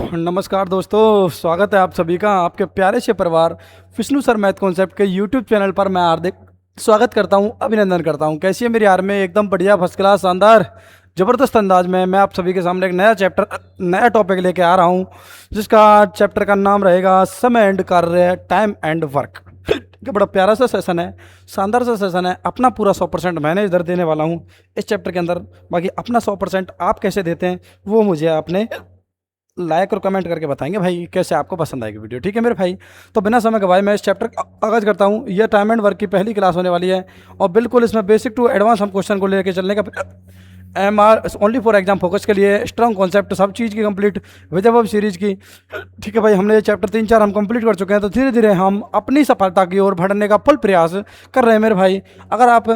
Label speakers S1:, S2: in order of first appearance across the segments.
S1: नमस्कार दोस्तों, स्वागत है आप सभी का आपके प्यारे से परिवार विष्णु सर मैथ कॉन्सेप्ट के यूट्यूब चैनल पर। मैं हार्दिक स्वागत करता हूं, अभिनंदन करता हूं। कैसी है मेरी आर्मी? एकदम बढ़िया, फर्स्ट क्लास, शानदार, ज़बरदस्त अंदाज में मैं आप सभी के सामने एक नया चैप्टर, नया टॉपिक लेके आ रहा हूं, जिसका चैप्टर का नाम रहेगा समय एंड कार्य, टाइम एंड वर्क। ये बड़ा प्यारा सा सेशन है, शानदार सा सेशन है। अपना पूरा 100% मैंने इधर देने वाला हूँ इस चैप्टर के अंदर। बाकी अपना 100% आप कैसे देते हैं वो मुझे आपने लाइक और कमेंट करके बताएंगे भाई, कैसे आपको पसंद आएगी वीडियो। ठीक है मेरे भाई, तो बिना समय गवाए मैं इस चैप्टर का आगाज करता हूँ। यह टाइम एंड वर्क की पहली क्लास होने वाली है और बिल्कुल इसमें बेसिक टू एडवांस हम क्वेश्चन को लेकर चलने का MR only for exam focus के लिए स्ट्रॉन्ग कॉन्सेप्ट सब चीज़ की कंप्लीट विजयव सीरीज की। ठीक है भाई, हमने ये चैप्टर 3-4 हम कंप्लीट कर चुके हैं, तो धीरे धीरे हम अपनी सफलता की ओर बढ़ने का फुल प्रयास कर रहे हैं मेरे भाई। अगर आप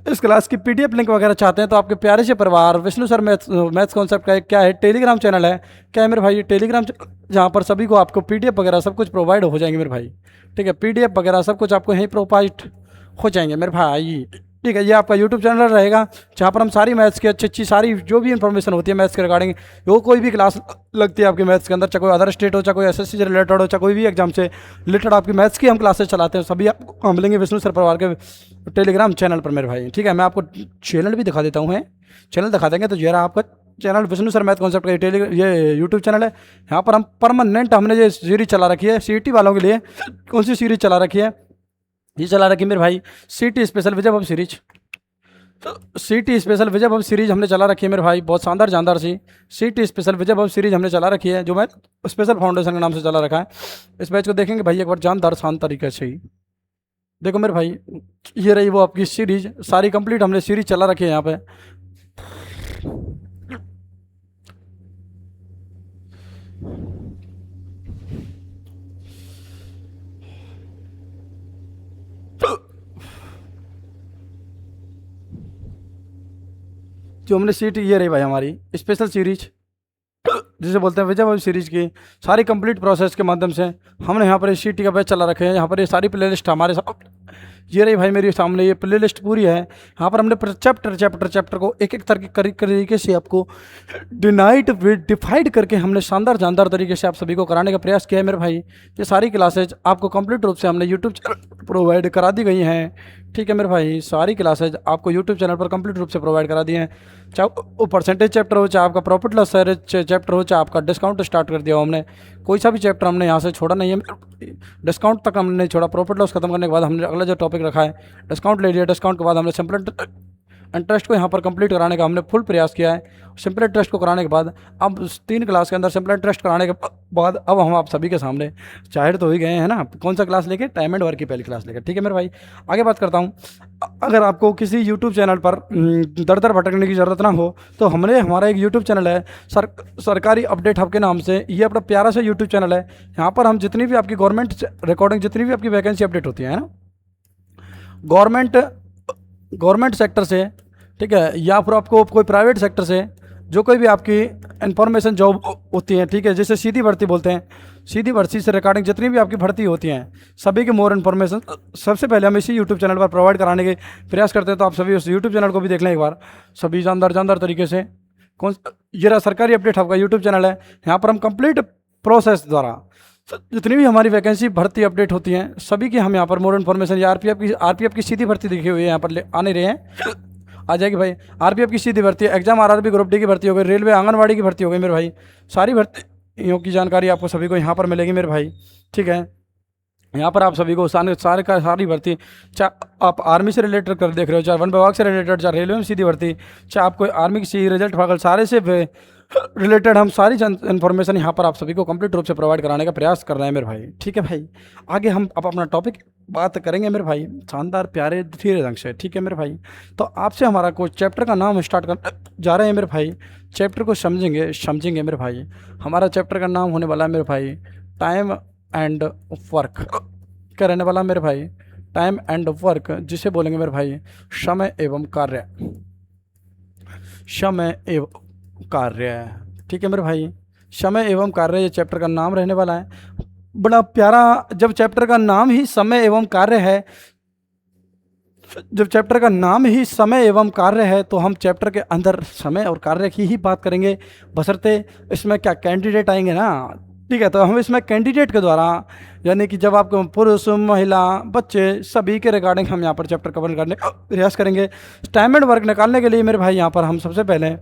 S1: इस क्लास की PDF लिंक वगैरह चाहते हैं तो आपके प्यारे से परिवार विष्णु सर मैथ्स कॉन्सेप्ट का एक क्या है, टेलीग्राम चैनल है। क्या है मेरे भाई? टेलीग्राम, जहाँ पर सभी को आपको PDF वगैरह सब कुछ प्रोवाइड हो जाएंगे मेरे भाई। ठीक है, PDF वगैरह सब कुछ आपको यहीं प्रोवाइड हो जाएंगे मेरे भाई। ठीक है, ये आपका यूट्यूब चैनल रहेगा जहाँ पर हम सारी मैथ्स की अच्छी अच्छी सारी जो भी इन्फॉर्मेशन होती है मैथ्स के रिगार्डिंग, वो कोई भी क्लास लगती है आपकी मैथ्स के अंदर, चाहे कोई अदर स्टेट हो, चाहे कोई SSC से रिलेटेड हो, चाहे कोई भी एग्जाम से रिलेटेड आपकी मैथ्स की हम क्लासेस चलाते हैं, सभी आपको हम मिलेंगे विष्णु सर परिवार के टेलीग्राम चैनल पर मेरे भाई। ठीक है, मैं आपको चैनल भी दिखा देता हूँ, है चैनल दिखा देंगे तो ये रहा आपका channel Vishnu sir math concept का ये यूट्यूब चैनल है। यहाँ पर हम परमानेंट हमने ये सीरीज चला रखी है CET वालों के लिए। कौन सी सीरीज चला रखी है? ये चला रखी है मेरे भाई CET स्पेशल विजय सीरीज। तो CET स्पेशल विजय भव सीरीज हमने चला रखी है मेरे भाई, बहुत शानदार जानदार सी CET स्पेशल विजय भव सीरीज हमने चला रखी है, जो मैं स्पेशल फाउंडेशन के नाम से चला रखा है। इस बैच को देखेंगे भाई एक बार जानदार शान तरीके से ही। देखो मेरे भाई, ये रही वो आपकी सीरीज, सारी कंप्लीट हमने सीरीज चला रखी है यहाँ पे। जो हमने CET, ये रही भाई हमारी स्पेशल सीरीज, जिसे बोलते हैं विजय भव सीरीज की सारी कंप्लीट प्रोसेस के माध्यम से हमने यहाँ पर CET का बैच चला रखे हैं। यहाँ पर ये सारी प्लेलिस्ट हमारे साथ, ये रही भाई मेरे सामने ये प्लेलिस्ट पूरी है। यहाँ पर हमने चैप्टर को एक एक तरीके से आपको डिफाइड करके हमने शानदार जानदार तरीके से आप सभी को कराने का प्रयास किया है मेरे भाई। ये सारी क्लासेज आपको कंप्लीट रूप से हमने यूट्यूब चैनल प्रोवाइड करा दी गई हैं। ठीक है मेरे भाई, सारी क्लासेज आपको यूट्यूब चैनल पर कंप्लीट रूप से प्रोवाइड करा दी हैं, चाहे वो परसेंटेज चैप्टर हो, चाहे आपका प्रॉफिट लॉस चैप्टर हो, चाहे आपका डिस्काउंट स्टार्ट कर दिया हो हमने। कोई सा भी चैप्टर हमने यहाँ से छोड़ा नहीं है, डिस्काउंट तक हमने नहीं छोड़ा। प्रॉफिट लॉस खत्म करने के बाद हमने अगला जो टॉपिक रखा है डिस्काउंट ले लिया। डिस्काउंट के बाद हमने सिंपल इंटरेस्ट को यहाँ पर कंप्लीट कराने का हमने फुल प्रयास किया है। सिंपल इंटरेस्ट को कराने के बाद अब 3 क्लास के अंदर सिंपल इंटरेस्ट कराने के बाद अब हम आप सभी के सामने जाहिर तो हो ही गए हैं ना, कौन सा क्लास लेके? टाइम एंड वर्क की पहली क्लास लेकर। ठीक है मेरे भाई, आगे बात करता हूँ। अगर आपको किसी यूट्यूब चैनल पर दर दर भटकने की ज़रूरत ना हो तो हमारा एक यूट्यूब चैनल है सरकारी अपडेट हब के नाम से। ये अपना प्यारा सा यूट्यूब चैनल है। यहाँ पर हम जितनी भी आपकी गवर्नमेंट रिकॉर्डिंग, जितनी भी आपकी वैकेंसी अपडेट होती है ना, गवर्नमेंट सेक्टर से, ठीक है, या फिर आपको कोई प्राइवेट सेक्टर से, जो कोई भी आपकी इंफॉर्मेशन जॉब होती है, ठीक है, जिसे सीधी भर्ती बोलते हैं, सीधी भर्ती से रिगार्डिंग जितनी भी आपकी भर्ती होती हैं, सभी की मोर इन्फॉर्मेशन सबसे पहले हम इसी यूट्यूब चैनल पर प्रोवाइड कराने के प्रयास करते हैं। तो आप सभी उस यूट्यूब चैनल को भी देख लें एक बार, सभी जानदार तरीके से। ये रहा सरकारी अपडेट आपका यूट्यूब चैनल है। यहाँ पर हम कंप्लीट प्रोसेस द्वारा जितनी भी हमारी वैकेंसी भर्ती अपडेट होती हैं, सभी की हम यहाँ पर मोर इन्फॉर्मेशन, या आरपीएफ की सीधी भर्ती देखी हुई है, यहाँ पर आने रहे हैं, आ जाएगी भाई। आरपीएफ की सीधी भर्ती, एग्जाम RRB ग्रुप D की भर्ती हो गई, रेलवे आंगनवाड़ी की भर्ती हो गई मेरे भाई, सारी भर्तियों की जानकारी आपको सभी को यहाँ पर मिलेगी मेरे भाई। ठीक है, यहाँ पर आप सभी को सारी भर्ती, चाहे आप आर्मी से रिलेटेड कर देख रहे हो, चाहे वन विभाग से रिलेटेड, चाहे रेलवे में सीधी भर्ती, चाहे आप कोई आर्मी की सी रिजल्ट फागल, सारे से रिलेटेड हम सारी इन्फॉर्मेशन यहाँ पर आप सभी को कंप्लीट रूप से प्रोवाइड कराने का प्रयास कर रहे हैं मेरे भाई। ठीक है भाई, आगे हम अब अपना टॉपिक बात करेंगे मेरे भाई, शानदार प्यारे धीरे ढंग से। ठीक है मेरे भाई, तो आपसे हमारा कोई चैप्टर का नाम स्टार्ट कर जा रहे हैं मेरे भाई। चैप्टर को समझेंगे मेरे भाई। हमारा चैप्टर का नाम होने वाला है मेरे भाई टाइम एंड वर्क। क्या रहने वाला मेरे भाई? टाइम एंड वर्क, जिसे बोलेंगे मेरे भाई समय एवं कार्य, समय एवं कार्य। ठीक है मेरे भाई, समय एवं कार्य ये चैप्टर का नाम रहने वाला है। बड़ा प्यारा, जब चैप्टर का नाम ही समय एवं कार्य है जब चैप्टर का नाम ही समय एवं कार्य है तो हम चैप्टर के अंदर समय और कार्य की ही बात करेंगे, बशर्ते इसमें क्या कैंडिडेट आएंगे ना। ठीक है, तो हम इसमें कैंडिडेट के द्वारा, यानी कि जब आपको पुरुष महिला बच्चे सभी के रिगार्डिंग हम यहाँ पर चैप्टर कवर करने का प्रयास करेंगे। टाइम एंड वर्क निकालने के लिए मेरे भाई यहाँ पर हम सबसे पहले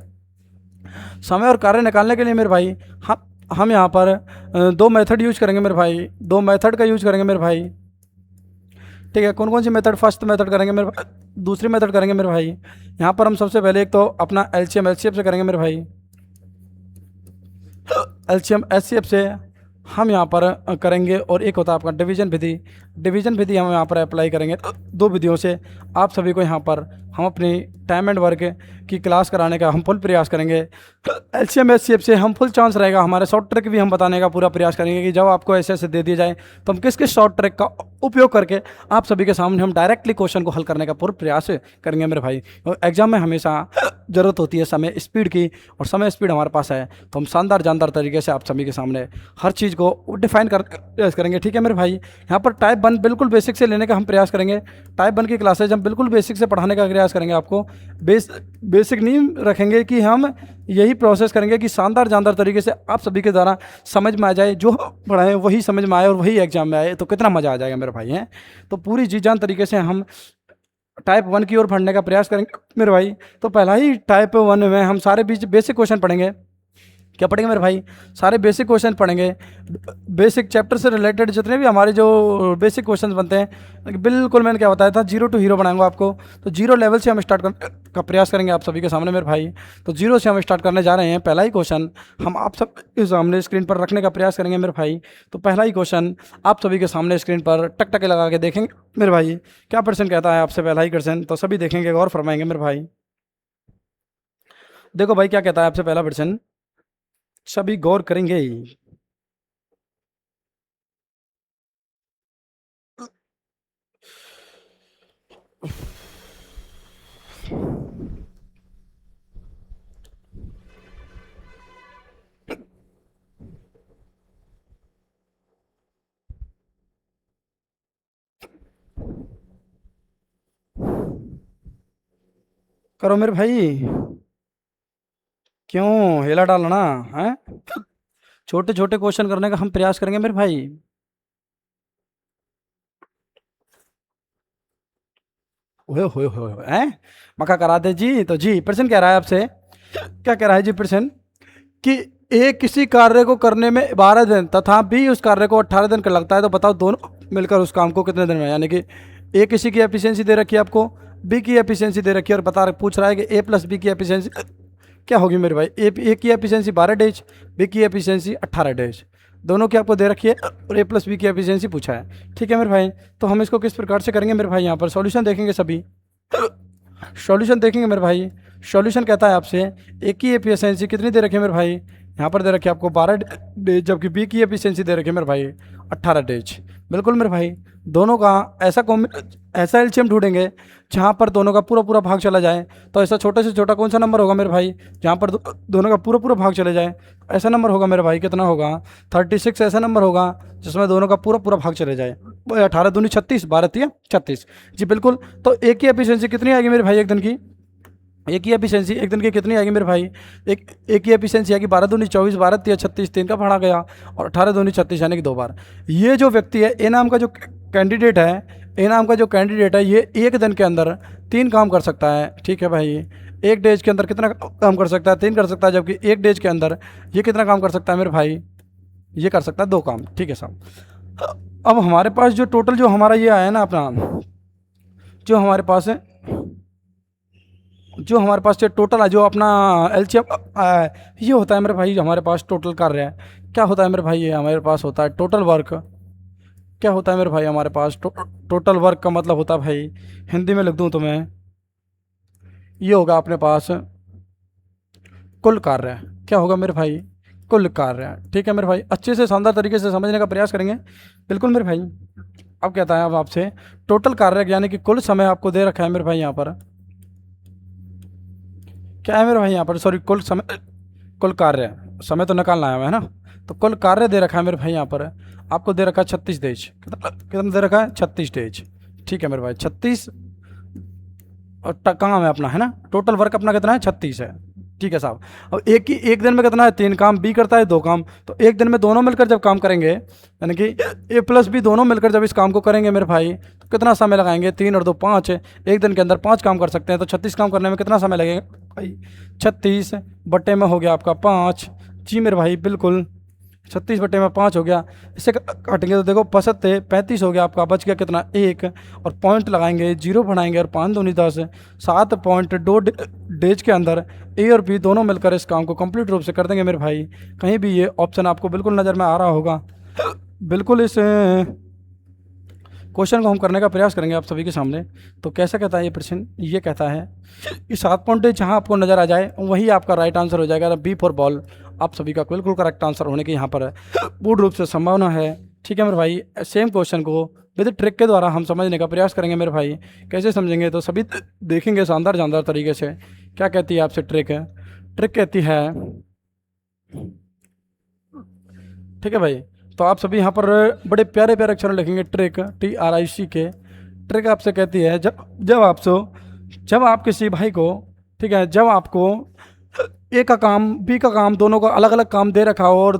S1: समय और कार्य निकालने के लिए मेरे भाई हम यहाँ पर दो मेथड यूज करेंगे मेरे भाई, दो मेथड का यूज करेंगे मेरे भाई। ठीक है, कौन कौन सी मेथड? फर्स्ट मेथड करेंगे मेरे भाई, दूसरी मेथड करेंगे मेरे भाई। यहाँ पर हम सबसे पहले एक तो अपना एलसीएम से करेंगे मेरे भाई। एलसीएम एचसीएफ से हम यहाँ पर करेंगे, और एक होता है आपका डिवीजन विधि। डिवीजन विधि हम यहाँ पर अप्लाई करेंगे। दो विधियों से आप सभी को यहाँ पर हम अपनी टाइम एंड वर्क की क्लास कराने का हम फुल प्रयास करेंगे। एलसीएम एचसीएफ से हम फुल चांस रहेगा, हमारे शॉर्ट ट्रिक भी हम बताने का पूरा प्रयास करेंगे कि जब आपको ऐसे ऐसे दे दिए जाए तो हम किस किस शॉर्ट ट्रिक का उपयोग करके आप सभी के सामने हम डायरेक्टली क्वेश्चन को हल करने का पूरा प्रयास करेंगे मेरे भाई। और एग्जाम में हमेशा ज़रूरत होती है समय स्पीड की, और समय स्पीड हमारे पास है तो हम शानदार जानदार तरीके से आप सभी के सामने हर चीज़ को डिफाइन कर प्रयास करेंगे। ठीक है मेरे भाई, यहाँ पर टाइप 1 बिल्कुल बेसिक से लेने का हम प्रयास करेंगे। टाइप 1 की क्लासेज हम बिल्कुल बेसिक से पढ़ाने का प्रयास करेंगे। आपको बेसिक नहीं रखेंगे कि हम यही प्रोसेस करेंगे कि शानदार जानदार तरीके से आप सभी के द्वारा समझ में आ जाए, जो पढ़ाएं वही समझ में आए और वही एग्जाम में आए, तो कितना मज़ा आ जाएगा मेरे भाई। हैं तो पूरी जी जान तरीके से हम टाइप 1 की ओर पढ़ने का प्रयास करेंगे मेरे भाई। तो पहला ही टाइप 1 में हम सारे बीच बेसिक क्वेश्चन पढ़ेंगे। क्या पढ़ेंगे मेरे भाई? सारे बेसिक क्वेश्चन पढ़ेंगे। बेसिक चैप्टर से रिलेटेड जितने भी हमारे जो बेसिक क्वेश्चन बनते हैं, बिल्कुल मैंने क्या बताया था, 0 to हीरो बनाऊंगा आपको। तो 0 लेवल से हम स्टार्ट का प्रयास करेंगे आप सभी के सामने मेरे भाई। तो 0 से हम स्टार्ट करने जा रहे हैं। पहला ही क्वेश्चन हम आप सब के सामने स्क्रीन पर रखने का प्रयास करेंगे मेरे भाई। तो पहला ही क्वेश्चन आप सभी के सामने स्क्रीन पर टकटके लगा के देखेंगे मेरे भाई। क्या प्रश्न कहता है आपसे पहला ही क्वेश्चन, तो सभी देखेंगे, गौर फरमाएंगे मेरे भाई। देखो भाई क्या कहता है आपसे पहला प्रश्न, सभी गौर करेंगे। करो मेरे भाई, क्यों हेला डालना है? छोटे छोटे क्वेश्चन करने का हम प्रयास करेंगे मेरे भाई। ओए होए होए होए, हैं मक्का करा दे जी। तो जी प्रश्न कह रहा है आपसे, क्या कह रहा है जी प्रश्न, कि एक किसी कार्य को करने में 12 दिन तथा बी उस कार्य को 18 दिन का लगता है, तो बताओ दोनों मिलकर उस काम को कितने दिन में, यानी कि ए किसी की एफिशिएंसी दे रखी है आपको, बी की एफिशिएंसी दे रखी है, और पूछ रहा है कि ए प्लस बी की एफिशिएंसी क्या होगी मेरे भाई। ए की एफिशिएंसी 12 डेज, बी की एफिशिएंसी 18 डेज, दोनों की आपको दे रखी है, और ए प्लस बी की एफिशिएंसी पूछा है। ठीक है मेरे भाई, तो हम इसको किस प्रकार से करेंगे मेरे भाई, यहाँ पर सॉल्यूशन देखेंगे सभी। सॉल्यूशन देखेंगे मेरे भाई। सॉल्यूशन कहता है आपसे ए की एफिशिएंसी कितनी दे रखी है मेरे भाई, यहाँ पर दे रखी है आपको 12 डेज, जबकि बी की एफिशिएंसी दे रखी है मेरे भाई 18 डेज। बिल्कुल मेरे भाई, दोनों का ऐसा एलसीएम ढूंढेंगे जहाँ पर दोनों का पूरा पूरा भाग चला जाए। तो ऐसा छोटे से छोटा कौन सा नंबर होगा मेरे भाई, जहाँ पर दोनों का पूरा पूरा भाग चले जाए? ऐसा नंबर होगा मेरे भाई, कितना होगा? 36 ऐसा नंबर होगा जिसमें दोनों का पूरा पूरा भाग चले जाए। 18 दूनी 36, 12 तिया 36। जी बिल्कुल। तो एक की एफिशिएंसी कितनी आएगी मेरे भाई एक दिन की? एक ही एफिशिएंसी एक दिन की कितनी आएगी मेरे भाई? एक ही एफिशिएंसी आएगी 12 दूनी 24, 12 तिया 36, 3 का पढ़ा गया, और 18 दूनी 36 यानी कि 2 बार। ये जो व्यक्ति है, ए नाम का जो कैंडिडेट है, ए नाम का जो कैंडिडेट है, ये एक दिन के अंदर 3 काम कर सकता है। ठीक है भाई, एक डेज के अंदर कितना काम कर सकता है? 3 कर सकता है, जबकि एक डेज के अंदर ये कितना काम कर सकता है मेरे भाई? ये कर सकता है 2 काम। ठीक है साहब। अब हमारे पास जो टोटल जो हमारा ये आया ना अपना, जो हमारे पास है, जो हमारे पास जो टोटल है, जो अपना एलसीएम ये होता है मेरे भाई, हमारे पास टोटल कार्य है। क्या होता है मेरे भाई? ये हमारे पास होता है टोटल वर्क। क्या होता है मेरे भाई हमारे पास? टोटल वर्क का मतलब होता है भाई, हिंदी में लिख दूं तो मैं, ये होगा अपने पास कुल कार्य। क्या होगा मेरे भाई? कुल कार्य। ठीक है मेरे भाई, अच्छे से शानदार तरीके से समझने का प्रयास करेंगे। बिल्कुल मेरे भाई। अब कहता है अब आपसे टोटल कार्य, यानी कि कुल समय आपको दे रखा है मेरे भाई। यहाँ पर क्या है मेरे भाई? यहाँ पर सॉरी, कुल समय, कुल कार्य, समय तो निकालना है ना। तो कुल कार्य दे रखा है मेरे भाई, यहाँ पर आपको दे रखा है 36 डेज। कितना दे रखा है? 36 डेज। ठीक है मेरे भाई, 36 और काम है अपना, है ना, टोटल वर्क अपना कितना है 36 है। ठीक है साहब। अब एक दिन में कितना है 3 काम, बी करता है 2 काम, तो एक दिन में दोनों मिलकर जब काम करेंगे, यानी कि ए प्लस बी दोनों मिलकर जब इस काम को करेंगे मेरे भाई, तो कितना समय लगाएंगे, 3 और 2 5, एक दिन के अंदर 5 काम कर सकते हैं, तो 36 काम करने में कितना समय लगेगा भाई, 36 बटे में हो गया आपका 5। जी मेरे भाई बिल्कुल, 36 बटे में 5 हो गया। इससे काटेंगे तो देखो 65 35 हो गया आपका, बच गया कितना 1, और पॉइंट लगाएंगे, जीरो बढ़ाएंगे, और 5 दूनी 10, 7 पॉइंट 2 डेज के अंदर ए और बी दोनों मिलकर इस काम को कंप्लीट रूप से कर देंगे मेरे भाई। कहीं भी ये ऑप्शन आपको बिल्कुल नज़र में आ रहा होगा। बिल्कुल इस क्वेश्चन को हम करने का प्रयास करेंगे आप सभी के सामने। तो कैसा कहता है ये प्रश्न, ये कहता है कि 7 पॉइंट जहाँ आपको नज़र आ जाए वही आपका राइट आंसर हो जाएगा, बी फॉर बॉल आप सभी का बिल्कुल करेक्ट आंसर होने की यहाँ पर पूर्ण रूप से संभावना है। ठीक है मेरे भाई, सेम क्वेश्चन को विद ट्रिक के द्वारा हम समझने का प्रयास करेंगे मेरे भाई। कैसे समझेंगे तो सभी देखेंगे शानदार शानदार तरीके से। क्या कहती है आपसे ट्रिक है, ट्रिक कहती है, ठीक है भाई, तो आप सभी यहाँ पर बड़े प्यारे प्यारे अक्षर लिखेंगे ट्रिक, TRIC के। ट्रिक आपसे कहती है जब आप किसी भाई को, ठीक है, जब आपको ए का काम बी का काम दोनों का अलग अलग काम दे रखा हो, और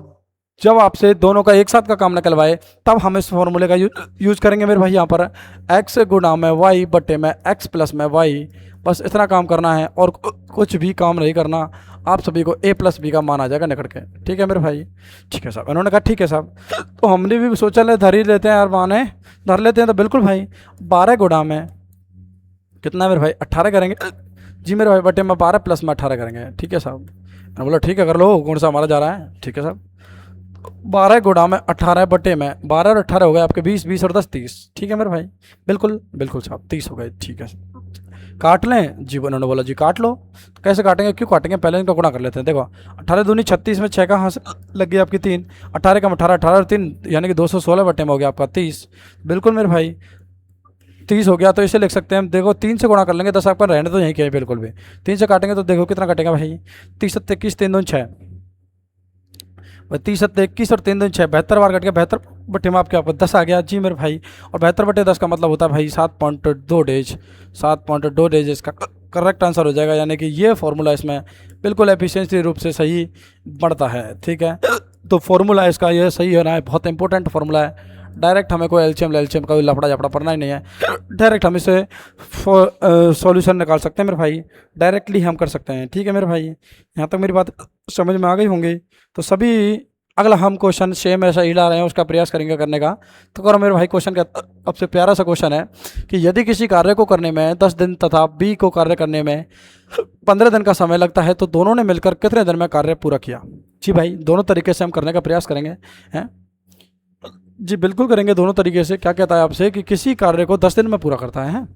S1: जब आपसे दोनों का एक साथ का काम निकलवाए, तब हम इस फॉर्मूले का यूज़ करेंगे मेरे भाई। यहाँ पर x गुणा में y बटे में x प्लस में y, बस इतना काम करना है और कुछ भी काम नहीं करना। आप सभी को a प्लस बी का मान आ जाएगा निकट के। ठीक है मेरे भाई, ठीक है साहब। उन्होंने कहा ठीक है साहब, तो हमने भी सोचा ले धर ही लेते हैं यार, माने धर लेते हैं। तो बिल्कुल भाई 12 गुणा में कितना मेरे भाई 18 करेंगे, जी मेरे भाई, बटे में 12 प्लस में 18 करेंगे। ठीक है साहब, बोलो ठीक है कर लो, कौन सा हमारा जा रहा है। ठीक है साहब, 12 गुणा में 18 बटे में 12 और 18 हो गए आपके 20, 20 और 10 30। ठीक है मेरे भाई, बिल्कुल बिल्कुल साहब 30 हो गए। ठीक है, काट लें जी, उन्होंने बोला जी काट लो। तो कैसे काटेंगे, क्यों काटेंगे, पहले इनका गुणा कर लेते हैं। देखो 18 दूनी 36 में 6 का हाथ लग गई आपकी 3, 18 का 18, 18 और 3 यानी कि 216 बटे में हो गया आपका 30। बिल्कुल मेरे भाई 30 हो गया, तो इसे लिख सकते हैं हम। देखो 3 से गुणा कर लेंगे, 10 आपका रहने तो यहीं के बिल्कुल भी। 3 से काटेंगे तो देखो कितना कटेगा भाई, 30 7 21 3 2 6, 30 7 21 और 3 2 6, 72 बार कट गया। 72 बटे में आपके यहाँ पर 10 आ गया जी मेरे भाई। और 72 बटे 10 का मतलब होता है भाई 7.2 डेज, 7.2 डेज इसका करेक्ट आंसर हो जाएगा। यानी कि ये फॉर्मूला इसमें बिल्कुल एफिशिएंसी रूप से सही बढ़ता है। ठीक है, तो फॉर्मूला इसका ये सही होना है, बहुत इंपॉर्टेंट फॉर्मूला है। डायरेक्ट हमें कोई एलसीएम का लफड़ा झपड़ा पड़ना ही नहीं है, डायरेक्ट हम इसे सॉल्यूशन निकाल सकते हैं मेरे भाई, डायरेक्टली हम कर सकते हैं। ठीक है मेरे भाई, यहाँ तक मेरी बात समझ में आ गई होंगी। तो सभी अगला हम क्वेश्चन सेम ऐसा ही ला रहे हैं, उसका प्रयास करेंगे करने का। तो करो मेरे भाई, क्वेश्चन का सबसे प्यारा सा क्वेश्चन है कि यदि किसी कार्य को करने में 10 दिन तथा बी को कार्य करने में 15 दिन का समय लगता है, तो दोनों ने मिलकर कितने दिन में कार्य पूरा किया। जी भाई, दोनों तरीके से हम करने का प्रयास करेंगे, हैं जी, बिल्कुल करेंगे दोनों तरीके से। क्या कहता है आपसे कि किसी कार्य को 10 दिन में पूरा करता है,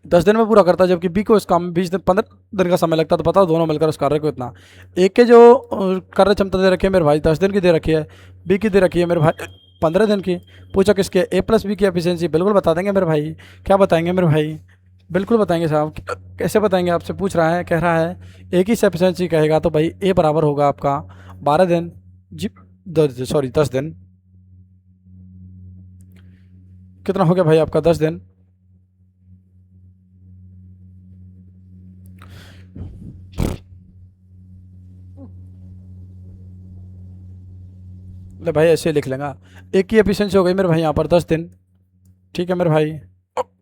S1: 10 दिन में पूरा करता है, जबकि बी को इस काम में 20 दिन 15 दिन का समय लगता है। तो बताओ दोनों मिलकर उस कार्य को इतना, एक के जो कार्य क्षमता दे रखी है मेरे भाई 10 दिन की दे रखी है, बी की दे रखी है मेरे भाई 15 दिन की। पूछा किसके, ए प्लस बी की एफिशिएंसी, बिल्कुल बता देंगे मेरे भाई। क्या बताएंगे मेरे भाई, बिल्कुल बताएंगे साहब। कैसे बताएंगे, आपसे पूछ रहा है, कह रहा है एक ही एफिशिएंसी कहेगा, तो भाई ए बराबर होगा आपका 12 दिन जी, सॉरी 10 दिन। कितना हो गया भाई आपका 10 दिन, ले भाई ऐसे लिख लेंगे। एक की एफिशिएंसी हो गई मेरे भाई यहाँ पर 10 दिन। ठीक है मेरे भाई,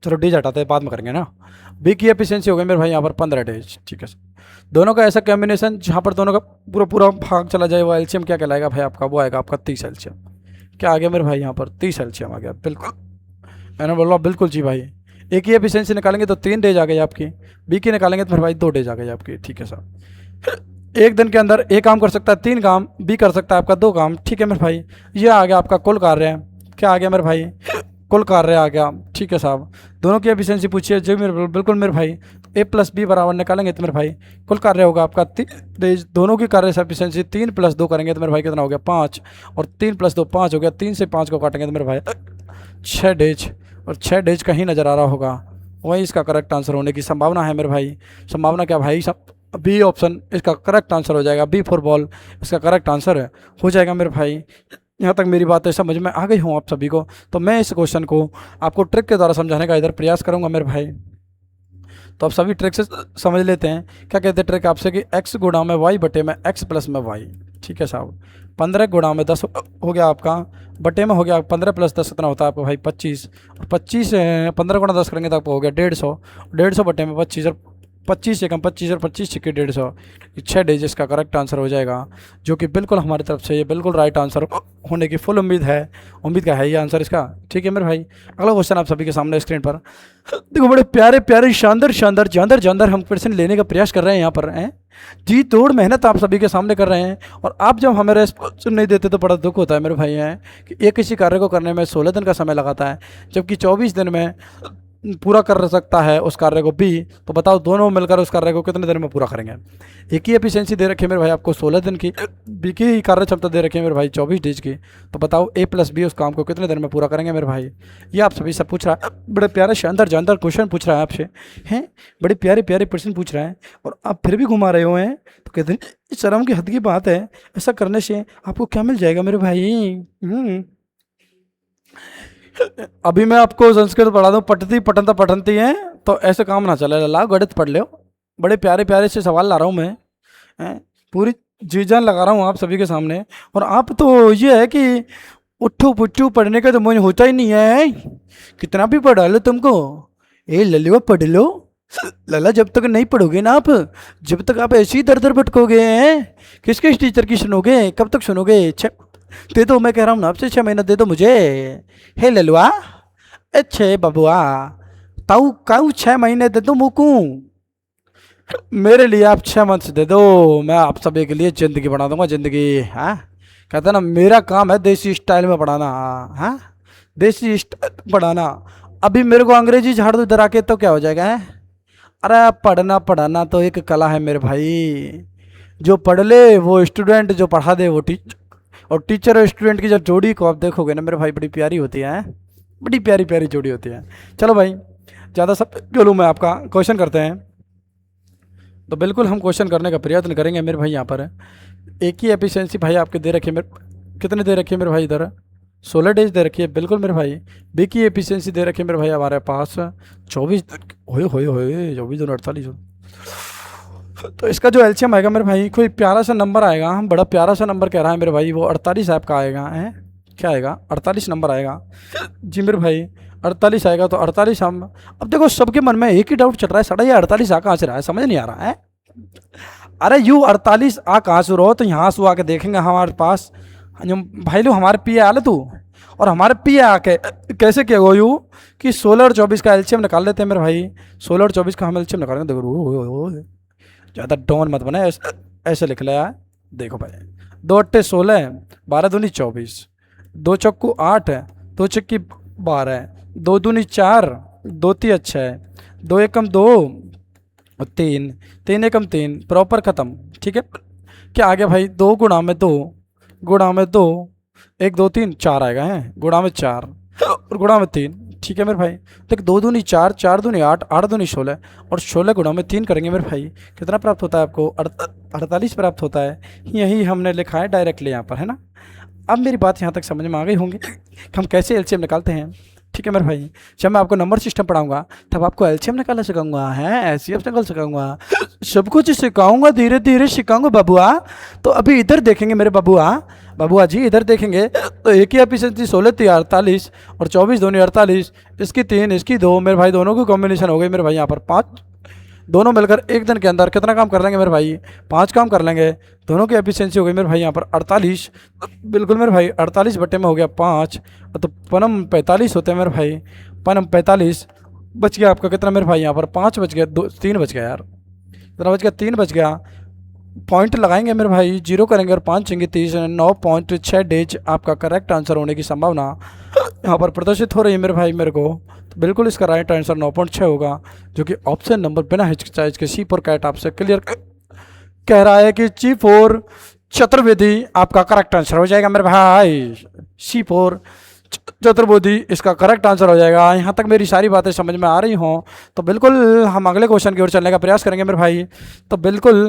S1: चलो डेज हटाते हैं, बाद में करेंगे ना। बी की एफिशिएंसी हो गई मेरे भाई यहाँ पर 15 डेज। ठीक है, दोनों का ऐसा कॉम्बिनेशन जहाँ पर दोनों का पूरा पूरा भाग चला जाए, वो एलसीएम क्या कहलाएगा भाई आपका, वो आएगा आपका 30 एलसीएम। क्या आ गया मेरे भाई यहाँ पर 30 एलसीएम आ गया। बिल्कुल मैंने बोला बिल्कुल जी भाई। एक ही एफिशिएंसी निकालेंगे तो 3 डेज आ गई आपकी, बी की निकालेंगे तो फिर भाई 2 डेज आ गई आपकी। ठीक है साहब, एक दिन के अंदर ए काम कर सकता है 3 काम, बी कर सकता है आपका 2 काम। ठीक है मेरे भाई, ये आ गया आपका कुल कार्य। क्या आ गया मेरे भाई, कुल कार्य आ गया। ठीक है साहब, दोनों की एफिशिएंसी पूछिए जी मेरे, बिल्कुल मेरे भाई। ए प्लस बी बराबर निकालेंगे तो मेरे भाई कुल कार्य होगा आपका दोनों की कार्य एफिशिएंसी 3 + 2 करेंगे तो मेरे भाई कितना हो गया 5, और 3 + 2 5 हो गया। 3 से 5 को काटेंगे तो मेरे भाई 6 डेज, और 6 डेज कहीं नज़र आ रहा होगा, वही इसका करेक्ट आंसर होने की संभावना है मेरे भाई। संभावना क्या भाई, सब बी ऑप्शन इसका करेक्ट आंसर हो जाएगा, बी फॉर बॉल इसका करेक्ट आंसर हो जाएगा मेरे भाई। यहाँ तक मेरी बातें समझ में आ गई हूँ आप सभी को। तो मैं इस क्वेश्चन को आपको ट्रिक के द्वारा समझाने का इधर प्रयास करूँगा मेरे भाई। तो आप सभी ट्रिक से समझ लेते हैं। क्या कहते हैं ट्रिक आपसे कि x गुणा में y बटे में x प्लस में y। ठीक है साहब, 15 गुणा में 10 हो गया आपका, बटे में हो गया 15 प्लस 10 कितना होता है आपको भाई 25, और 25 15 गुणा 10 करेंगे तो आपको हो गया 150, 150 बटे में 25, और 25 एकम 25 और 25 छिक्के 150, 6 डिजिट का करेक्ट आंसर हो जाएगा, जो कि बिल्कुल हमारी तरफ से ये बिल्कुल राइट आंसर होने की फुल उम्मीद है। उम्मीद का है ये आंसर इसका। ठीक है मेरे भाई, अगला क्वेश्चन आप सभी के सामने स्क्रीन पर। देखो बड़े प्यारे प्यारे शानदार शानदार जानदार जानदार हम क्वेश्चन लेने का प्रयास कर रहे हैं यहाँ पर हैं, जी तोड़ मेहनत आप सभी के सामने कर रहे हैं, और आप जब हमें रेस्पॉन्स नहीं देते तो बड़ा दुख होता है मेरे भाई हैं कि एक किसी कार्य को करने में 16 दिन का समय लगाता है, जबकि 24 दिन में पूरा कर सकता है उस कार्य को भी। तो बताओ दोनों मिलकर उस कार्य को कितने दिन में पूरा करेंगे। एक ही एफिशिएंसी दे रखी है मेरे भाई आपको 16 दिन की, बी की कार्य क्षमता दे रखी है मेरे भाई 24 डेज की। तो बताओ ए प्लस बी उस काम को कितने दिन में पूरा करेंगे मेरे भाई। ये आप सभी सब पूछ रहा है, बड़े प्यारे शानदार जानदार क्वेश्चन पूछ रहा है आपसे हैं, बड़े प्यारे प्यारे प्रश्न पूछ रहा है, और आप फिर भी घुमा रहे हो हैं। तो कहते हैं शर्म की हद की बात है, ऐसा करने से आपको क्या मिल जाएगा मेरे भाई। अभी मैं आपको संस्कृत पढ़ा दूँ, पठती पठनता पठनती हैं, तो ऐसे काम ना चले, लाओ गणित पढ़ लो। बड़े प्यारे प्यारे से सवाल ला रहा हूँ मैं हैं? पूरी जी जान लगा रहा हूँ आप सभी के सामने, और आप तो ये है कि उठू पुट्ठू पढ़ने का तो मन होता ही नहीं है, कितना भी पढ़ा लो तुमको। ए ललुआ पढ़ लो लला, जब तक नहीं पढ़ोगे ना आप, जब तक आप ऐसे ही दर दर भटकोगे हैं, किस किस टीचर की सुनोगे, कब तक सुनोगे। दे दो, मैं कह रहा हूँ ना आपसे 6 महीना दे दो मुझे। हे ललुआ, अच्छे बबुआ, ताऊ काऊ 6 महीने दे दो मुकू, मेरे लिए आप 6 मंथ दे दो, मैं आप सभी के लिए ज़िंदगी बना दूंगा, ज़िंदगी। हाँ कहते ना मेरा काम है देसी स्टाइल में पढ़ाना। हाँ देसी स्टाइल पढ़ाना। अभी मेरे को अंग्रेजी झाड़ दो इधर आके तो क्या हो जाएगा है। अरे पढ़ना पढ़ाना तो एक कला है मेरे भाई, जो पढ़ ले वो स्टूडेंट, जो पढ़ा दे वो टीचर, और टीचर और स्टूडेंट की जब जोड़ी को आप देखोगे ना मेरे भाई, बड़ी प्यारी होती है, बड़ी प्यारी प्यारी जोड़ी होती है। चलो भाई ज़्यादा सब बोलूँ मैं, आपका क्वेश्चन करते हैं। तो बिल्कुल हम क्वेश्चन करने का प्रयत्न करेंगे मेरे भाई। यहाँ पर एक ही एफिशिएंसी भाई आपके दे रखी है मेरे, कितने दे रखी है मेरे भाई इधर 16 डेज दे रखी है बिल्कुल मेरे भाई। बी की एफिशिएंसी दे रखी है मेरे भाई हमारे पास 24 होए 24 दिन 48। तो इसका जो एलसीएम आएगा मेरे भाई, कोई प्यारा सा नंबर आएगा, हम बड़ा प्यारा सा नंबर कह रहा है मेरे भाई, वो 48 ऐप का आएगा है। क्या आएगा 48 नंबर आएगा जी मेरे भाई, 48 आएगा। तो 48 हम, अब देखो सबके मन में एक ही डाउट चल रहा है, साढ़ा ये 48 आ कहाँ से रहा है, समझ नहीं आ रहा है। अरे यू 48 आ कहाँ से रहो, तो यहाँ से आके देखेंगे हमारे पास भाई लो, हमारे पी आले तू, और हमारे पी आके कैसे क्या हो यू कि 16 और 24 का एलसीएम निकाल लेते हैं मेरे भाई। 16 और 24 का हम एलसीएम निकालेंगे। देखो ज़्यादा डॉन मत बना, ऐसे लिख लिया है। देखो भाई 2 अट्टे 16, 12 दूनी 24, 2 चक्कू 8, 2 चक्की 12, 2 दूनी 4, 2 ती 6, 2 एकम 2, 3, 3 एकम 3, प्रॉपर ख़त्म। ठीक है, क्या आ गया भाई 2 गुणा में 2 गुणा में 2, 1 2 3 4 आएगा है, गुणा में 4 और गुणा में 3। ठीक है मेरे भाई, देख 2 दूनी 4, 4 दूनी 8, 8 दूनी 16, और 16 गुणा में 3 करेंगे मेरे भाई, कितना प्राप्त होता है आपको 48 प्राप्त होता है। यही हमने लिखा है डायरेक्टली यहाँ पर है ना। अब मेरी बात यहाँ तक समझ में आ गई होंगी कि हम कैसे एलसीएम निकालते हैं। ठीक है मेरे भाई, जब मैं आपको नंबर सिस्टम पढ़ाऊंगा तब आपको एलसीएम निकालना सिखाऊंगा है, एचसीएफ निकाल सिखाऊंगा, सब कुछ सिखाऊंगा, धीरे धीरे सिखाऊंगा बबुआ। तो अभी इधर देखेंगे मेरे बबुआ जी, इधर देखेंगे तो एक ही एफिशिएंसी 16 थी 48, और 24 दोनों 48, इसकी 3 इसकी 2 मेरे भाई, दोनों की कॉम्बिनेशन हो गई मेरे भाई यहाँ पर 5। दोनों मिलकर एक दिन के अंदर कितना काम कर लेंगे मेरे भाई, 5 काम कर लेंगे। दोनों की एफिशिएंसी हो गई मेरे भाई यहाँ पर 48, बिल्कुल मेरे भाई 48 बटे में हो गया 5, तो पनम 45 होते हैं मेरे भाई, पनम 45 बच गया आपका कितना मेरे भाई यहाँ पर 5 बच गया, 3 बच गया यार, कितना बच गया 3 बच गया। पॉइंट लगाएंगे मेरे भाई, 0 करेंगे और 5 चेंगे 30, 9.6 डेज आपका करेक्ट आंसर होने की संभावना यहाँ पर प्रदर्शित हो रही है मेरे भाई मेरे को। तो बिल्कुल इसका राइट आंसर 9.6 होगा, जो कि ऑप्शन नंबर बिना हिचकिचाइज के C4 कैट आपसे क्लियर कह रहा है कि C4 चतुर्वेदी आपका करेक्ट आंसर हो जाएगा मेरे भाई। C4 चतुर्वेदी इसका करेक्ट आंसर हो जाएगा। यहाँ तक मेरी सारी बातें समझ में आ रही हों तो बिल्कुल हम अगले क्वेश्चन की ओर चलने का प्रयास करेंगे मेरे भाई। तो बिल्कुल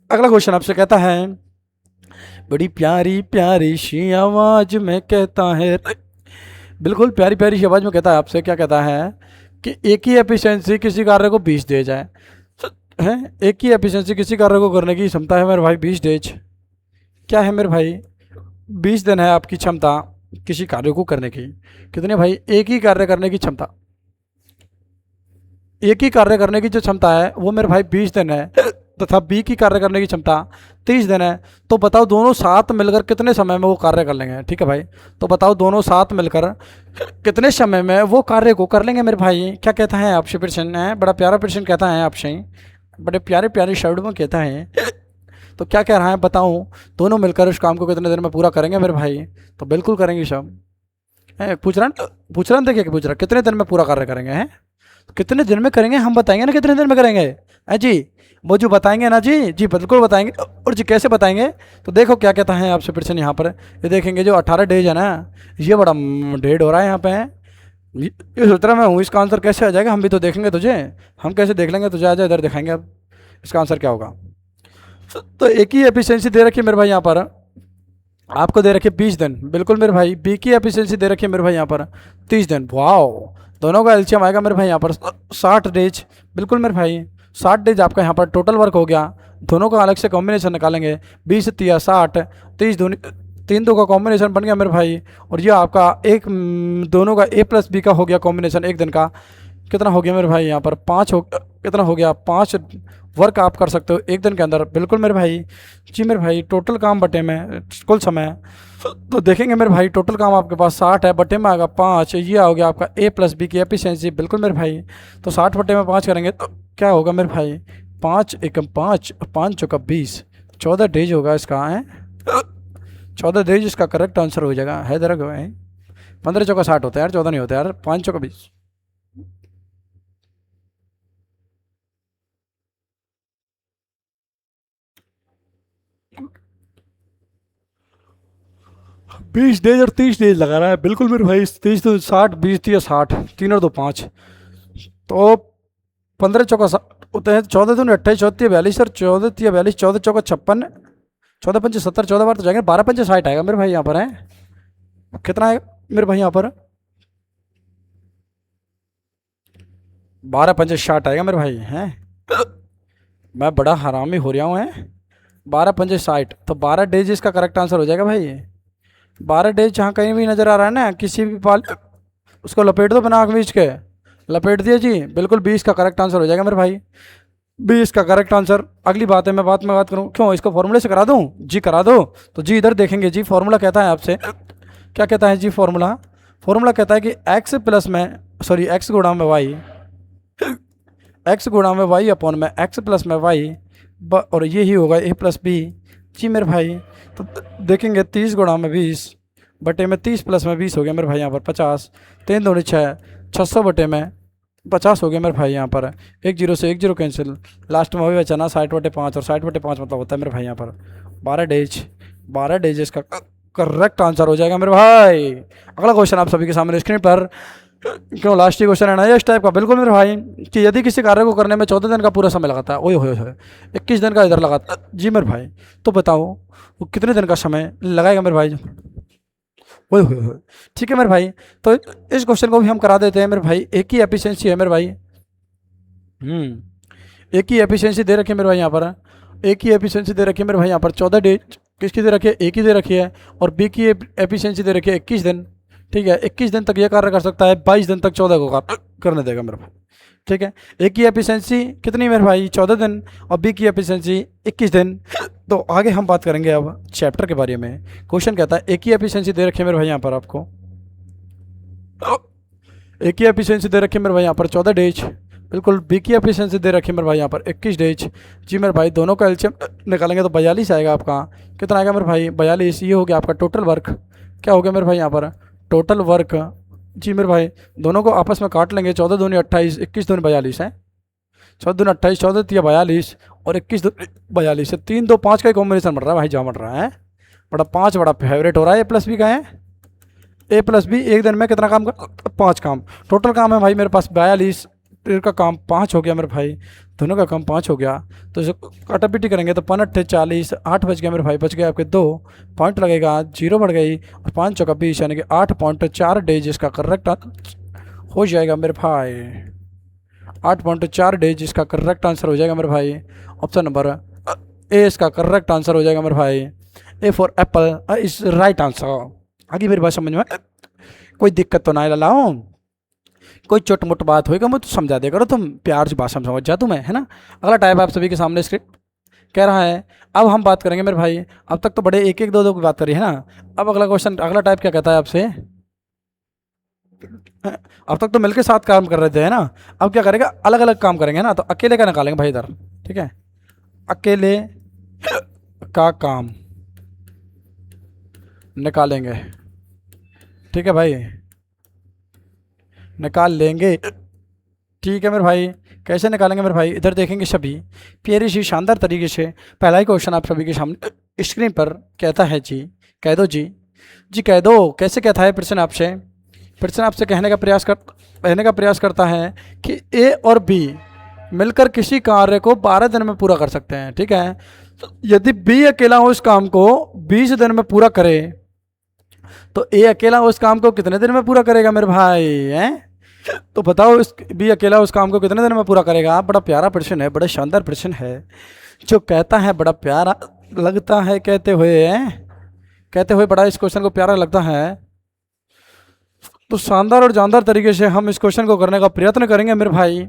S1: अगला क्वेश्चन आपसे कहता है, बड़ी प्यारी प्यारी सी आवाज में कहता है, बिल्कुल प्यारी प्यारी सी आवाज़ में कहता है आपसे, क्या कहता है कि एक ही एफिशिएंसी किसी कार्य को 20 दिया जाए है। एक ही एफिशिएंसी किसी कार्य को करने की क्षमता है मेरे भाई 20 डेज। क्या है मेरे भाई, 20 दिन है आपकी क्षमता किसी कार्य को करने की। कितने भाई, एक ही कार्य करने की क्षमता, एक ही कार्य करने की जो क्षमता है वो मेरे भाई 20 दिन है, तथा बी की कार्य करने की क्षमता 30 दिन है। तो बताओ दोनों साथ मिलकर कितने समय में वो कार्य कर लेंगे। ठीक है भाई, तो बताओ दोनों साथ मिलकर कितने समय में वो कार्य को कर लेंगे मेरे भाई। क्या कहता है आपसे प्रश्न है, बड़ा प्यारा प्रश्न कहता है आपसे, बड़े प्यारे प्यारे शब्द में कहता है। तो क्या कह रहा है बताऊँ, दोनों मिलकर उस काम को कितने दिन में पूरा करेंगे मेरे भाई। तो बिल्कुल करेंगे सब। पूछ रहा ना, देखिए पूछ रहा कितने दिन में पूरा कार्य करेंगे हैं। कितने दिन में करेंगे हम बताएंगे ना, कितने दिन में करेंगे है जी। वो जो बताएंगे ना जी, जी बिल्कुल बताएंगे। और जी कैसे बताएंगे, तो देखो क्या कहता है आपसे प्रश्न यहाँ पर। ये देखेंगे जो 18 डेज है ना, ये बड़ा डेढ़ हो रहा है यहाँ पे है। ये सोच रहा मैं हूँ, इसका आंसर कैसे आ जाएगा, हम भी तो देखेंगे तुझे। हम कैसे देख लेंगे तुझे, आ जाए इधर दिखाएंगे अब इसका आंसर क्या होगा। तो एक ही एफिशिएंसी दे रखी है मेरे भाई यहाँ पर, आपको दे रखे 20 दिन। बिल्कुल मेरे भाई, बी की एफिशिएंसी दे रखी है मेरे भाई यहाँ पर 30 दिन। वाओ, दोनों का एलसीएम आएगा मेरे भाई यहाँ पर 60 डेज। बिल्कुल मेरे भाई, 60 डेज आपका यहाँ पर टोटल वर्क हो गया। दोनों का अलग से कॉम्बिनेशन निकालेंगे, 20 तिया 60, 30 दूनी 3 दो का कॉम्बिनेशन बन गया मेरे भाई। और ये आपका एक दोनों का ए प्लस बी का हो गया कॉम्बिनेशन एक दिन का। कितना हो गया मेरे भाई यहाँ पर 5 हो, कितना हो गया 5 वर्क आप कर सकते हो एक दिन के अंदर। बिल्कुल मेरे भाई, जी मेरे भाई, टोटल काम बटे में कुल समय। तो देखेंगे मेरे भाई, टोटल काम आपके पास 60 है, बटे में आएगा 5। ये हो गया आपका ए प्लस बी की एफिशिएंसी। बिल्कुल मेरे भाई, तो 60 बटे में 5 करेंगे तो क्या होगा मेरे भाई, 5 एकम 5, 5 चौका 20, 14 डेज होगा इसका है। 14 डेज इसका करेक्ट आंसर हो जाएगा है। दरक है 15 चौका 60 होता है यार, 14 नहीं होता यार, 5 चौका 20। 20 डेज और 30 डेज लगा रहा है। बिल्कुल मेरे भाई, 30 तो 60, 20 या 60, 3 और 2 5, तो 15 चौका होते हैं, 14 दूनी 28, 34 42 और 14 तिया 42, 14 चौका 56, 14 पंचे 70, 14 बार तो जाएंगे, 12 पंचे 60 आएगा मेरे भाई यहाँ पर है। कितना आएगा मेरे भाई यहाँ पर, 12 पंचे 60 आएगा मेरे भाई हैं। मैं बड़ा हरामी हो रहा हूँ है। 12 पंचे 60, तो 12 डेज इसका करेक्ट आंसर हो जाएगा भाई। 12 डेज जहाँ कहीं भी नज़र आ रहा है ना, किसी भी पाल उसको लपेट दो बिना आँख बीच के, लपेट दिया जी। बिल्कुल 20 का करेक्ट आंसर हो जाएगा मेरे भाई, 20 का करेक्ट आंसर। अगली बात है, मैं बात करूँ क्यों, इसको फॉर्मूले से करा दूँ जी, करा दो। तो जी इधर देखेंगे जी, फॉर्मूला कहता है आपसे, क्या कहता है जी फॉर्मूला, फॉर्मूला कहता है कि एक्स प्लस में, सॉरी एक्स गुणा में वाई, एक्स गुणा में वाई अपॉन में एक्स प्लस में वाई, और ये ही होगा ए प्लस बी। जी मेरे भाई, तो देखेंगे 30 गुणा में 20 बटे में 30 प्लस में 20 हो गया मेरे भाई यहाँ पर 50, 3 दूनी 6, 600 बटे में 50 हो गया मेरे भाई यहाँ पर। 1 जीरो से 1 जीरो कैंसिल, लास्ट में वही बचा 60 बटे 5, और 60 बटे 5 मतलब होता है मेरे भाई यहाँ पर 12 डेज। 12 डेज इसका करेक्ट आंसर हो जाएगा मेरे भाई। अगला क्वेश्चन आप सभी के सामने स्क्रीन पर, क्यों लास्ट ही क्वेश्चन है ना इस टाइप का। बिल्कुल मेरे भाई, कि यदि किसी कार्य को करने में 14 दिन का पूरा समय लगाता है, ओए होए होए 21 दिन का इधर लगाता जी मेरे भाई, तो बताओ वो कितने दिन का समय लगाएगा मेरे भाई। ओए होए होए, ठीक है मेरे भाई। तो इस क्वेश्चन को भी हम करा देते हैं मेरे भाई। एक ही एफिशिएंसी है मेरे भाई, एक ही एफिशिएंसी दे रखी है मेरे भाई यहाँ पर, एक ही एफिशिएंसी दे रखी है मेरे भाई यहाँ पर। 14 डेज किसकी दे रखी है, एक ही दे रखी है। और बी की एफिशिएंसी दे रखी है 21 दिन। ठीक है, 21 दिन तक ये कार्य कर सकता है, 22 दिन तक 14 को करने देगा मेरे भाई। ठीक है, एक की एफिशिएंसी कितनी मेरे भाई, 14 दिन, और बी की एफिशिएंसी 21 दिन। तो आगे हम बात करेंगे अब चैप्टर के बारे में। क्वेश्चन कहता है एक ही एफिशिएंसी दे रखी है मेरे भाई यहाँ पर आपको, एक ही एफिशिएंसी दे रखी है मेरे भाई यहाँ पर 14 डेज। बिल्कुल, बी की एफिशिएंसी दे रखी है मेरे भाई यहाँ पर 21 डेज। जी मेरे भाई, दोनों का एलसीएम निकालेंगे तो 42 आएगा आपका। कितना आएगा मेरे भाई, 42। ये हो गया आपका टोटल वर्क। क्या हो गया मेरे भाई यहाँ पर, टोटल वर्क। जी मेरे भाई, दोनों को आपस में काट लेंगे, 14 दूनी 28, 21 दूनी 42 है, 14 दूनी 28, 14 तिया 42, और 21 दूनी 42 है। 3 2 5 का ही कॉम्बिनेशन बन रहा है भाई, जहाँ बन रहा है बड़ा 5 बड़ा फेवरेट हो रहा है। ए प्लस बी का है, ए प्लस बी एक दिन में कितना काम कर, 5 काम। टोटल काम है भाई मेरे पास 42, का काम 5 हो गया मेरे भाई, दोनों का काम 5 हो गया। तो इसे काटापिटी करेंगे तो 5 8 40, 8 बच गया मेरे भाई, बच गए आपके 2 पॉइंट लगेगा, 0 बढ़ गई, और 5 चौका 20 यानी कि 8.4 डेज इसका करेक्ट हो जाएगा मेरे भाई। 8.4 डेज इसका करेक्ट आंसर हो जाएगा मेरे भाई। ऑप्शन नंबर ए इसका करेक्ट आंसर हो जाएगा मेरे भाई। A for Apple is right answer. आगे मेरी बात समझ में कोई दिक्कत तो ना लाओ, कोई छोट मोट बात होएगा मैं तो समझा दे करो, तुम प्यार से भाषा में समझ जा तुम्हें, है ना। अगला टाइप आप सभी के सामने स्क्रिप्ट कह रहा है। अब हम बात करेंगे मेरे भाई, अब तक तो बड़े एक एक दो दो की बात करी है ना। अब अगला क्वेश्चन, अगला टाइप क्या कहता है आपसे, अब तक तो मिलकर साथ काम कर रहे थे है ना। अब क्या करेगा, अलग अलग काम करेंगे ना। तो अकेले का निकालेंगे भाई इधर, ठीक है। अकेले का काम निकालेंगे, ठीक है भाई, निकाल लेंगे। ठीक है मेरे भाई, कैसे निकालेंगे मेरे भाई, इधर देखेंगे सभी प्यारी सी शानदार तरीके से। पहला ही क्वेश्चन आप सभी के सामने स्क्रीन पर कहता है जी, कह दो जी, जी कह दो। कैसे कहता है प्रश्न आपसे कहने का प्रयास करता है कि ए और बी मिलकर किसी कार्य को 12 दिन में पूरा कर सकते हैं, ठीक है। तो यदि बी अकेला उस काम को 20 दिन में पूरा करे तो ए अकेला उस काम को कितने दिन में पूरा करेगा मेरे भाई, हैं। तो बताओ इस बी अकेला उस काम को कितने दिन में पूरा करेगा। बड़ा प्यारा प्रश्न है, बड़ा शानदार प्रश्न है जो कहता है, बड़ा प्यारा लगता है कहते हुए, कहते हुए बड़ा इस क्वेश्चन को प्यारा लगता है। तो शानदार और जानदार तरीके से हम इस क्वेश्चन को करने का प्रयत्न करेंगे मेरे भाई।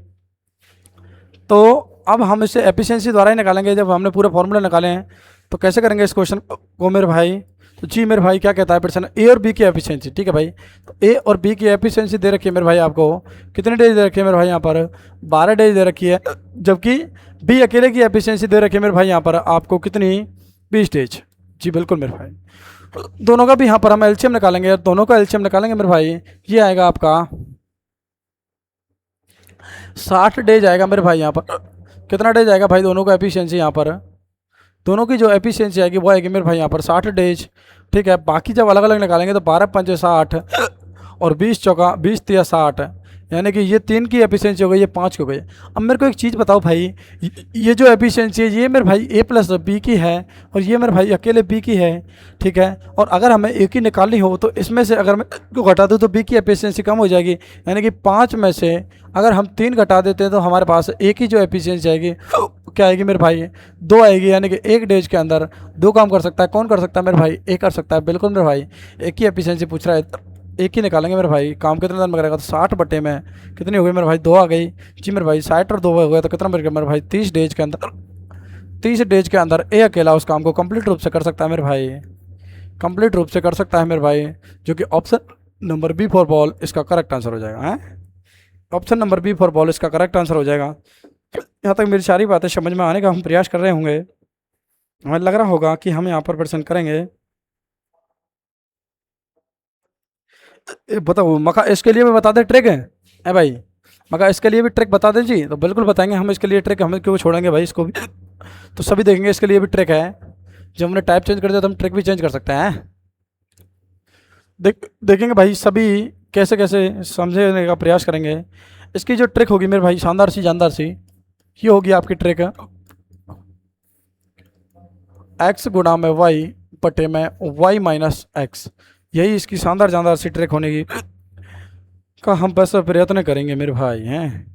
S1: तो अब हम इसे एफिशिएंसी द्वारा ही निकालेंगे। जब हमने पूरे फॉर्मूला निकाले हैं तो कैसे करेंगे इस क्वेश्चन को मेरे भाई। तो जी मेरे भाई क्या कहता है प्रश्न, ए और बी की एफिशिएंसी, ठीक है भाई। तो ए और बी की एफिशिएंसी दे रखी है मेरे भाई आपको, कितने डेज दे रखी है मेरे भाई यहाँ पर, 12 डेज दे रखी है। जबकि बी अकेले की एफिशिएंसी दे रखी है मेरे भाई यहाँ पर आपको कितनी, 20 डेज। जी बिल्कुल मेरे भाई, दोनों का भी यहाँ पर हम एलसीएम निकालेंगे, दोनों का एलसीएम निकालेंगे मेरे भाई। ये आएगा आपका 60 डेज आएगा मेरे भाई यहाँ पर। कितना डेज आएगा भाई दोनों का एफिशिएंसी यहाँ पर, दोनों की जो एफिशिएंसी आएगी वो आएगी मेरे भाई यहाँ पर 60 डेज, ठीक है। बाकी जब अलग अलग निकालेंगे तो 12 पंजे 60 और 20 चौका 20 तिया 60, यानी कि ये 3 की एफिशिएंसी हो गई, ये 5 की हो गई। अब मेरे को एक चीज़ बताओ भाई, ये जो एफिशिएंसी है ये मेरे भाई ए प्लस बी की है और ये मेरे भाई अकेले बी की है, ठीक है। और अगर हमें ए की निकालनी हो तो इसमें से अगर मैं को घटा दूँ तो बी की एफिशिएंसी कम हो जाएगी, यानी कि 5 में से अगर हम 3 घटा देते हैं तो हमारे पास ए की जो एफिशिएंसी आएगी क्या आएगी मेरे भाई, 2 आएगी। यानी कि एक डेज के अंदर 2 काम कर सकता है। कौन कर सकता है मेरे भाई, ए कर सकता है, बिल्कुल मेरे भाई। एक ही एफिशिएंसी पूछ रहा है, एक ही निकालेंगे मेरे भाई। काम कितने दिन में करेगा, तो 60 बटे में कितनी हो गई मेरे भाई, 2 आ गई। जी मेरे भाई 60 और 2 हो गया तो कितना मिल गया मेरे भाई, 30 डेज के अंदर। 30 डेज के अंदर ए अकेला उस काम को कंप्लीट रूप से कर सकता है मेरे भाई, कंप्लीट रूप से कर सकता है मेरे भाई, जो कि option number B for ball इसका करेक्ट आंसर हो जाएगा, है। Option number B for ball इसका करेक्ट आंसर हो जाएगा। यहाँ तक मेरी सारी बातें समझ में आने का हम प्रयास कर रहे होंगे। हमें लग रहा होगा कि हम यहाँ पर प्रश्न करेंगे। बताओ मका, इसके लिए भी बता दें ट्रिक है भाई, मका इसके लिए भी ट्रिक बता दें जी। तो बिल्कुल बताएंगे हम इसके लिए ट्रिक, हमें क्यों छोड़ेंगे भाई इसको भी। तो सभी देखेंगे इसके लिए भी ट्रिक है। जब हमने टाइप चेंज कर दिया तो हम ट्रिक भी चेंज कर सकते हैं। देखेंगे भाई सभी कैसे कैसे समझने का प्रयास करेंगे। इसकी जो ट्रिक होगी मेरे भाई शानदार सी जानदार सी, ये होगी आपकी ट्रिक, एक्स गुणा में वाई बटे में वाई माइनस एक्स। यही इसकी शानदार जानदार सी ट्रिक होने की का हम बस प्रयत्न करेंगे मेरे भाई, हैं।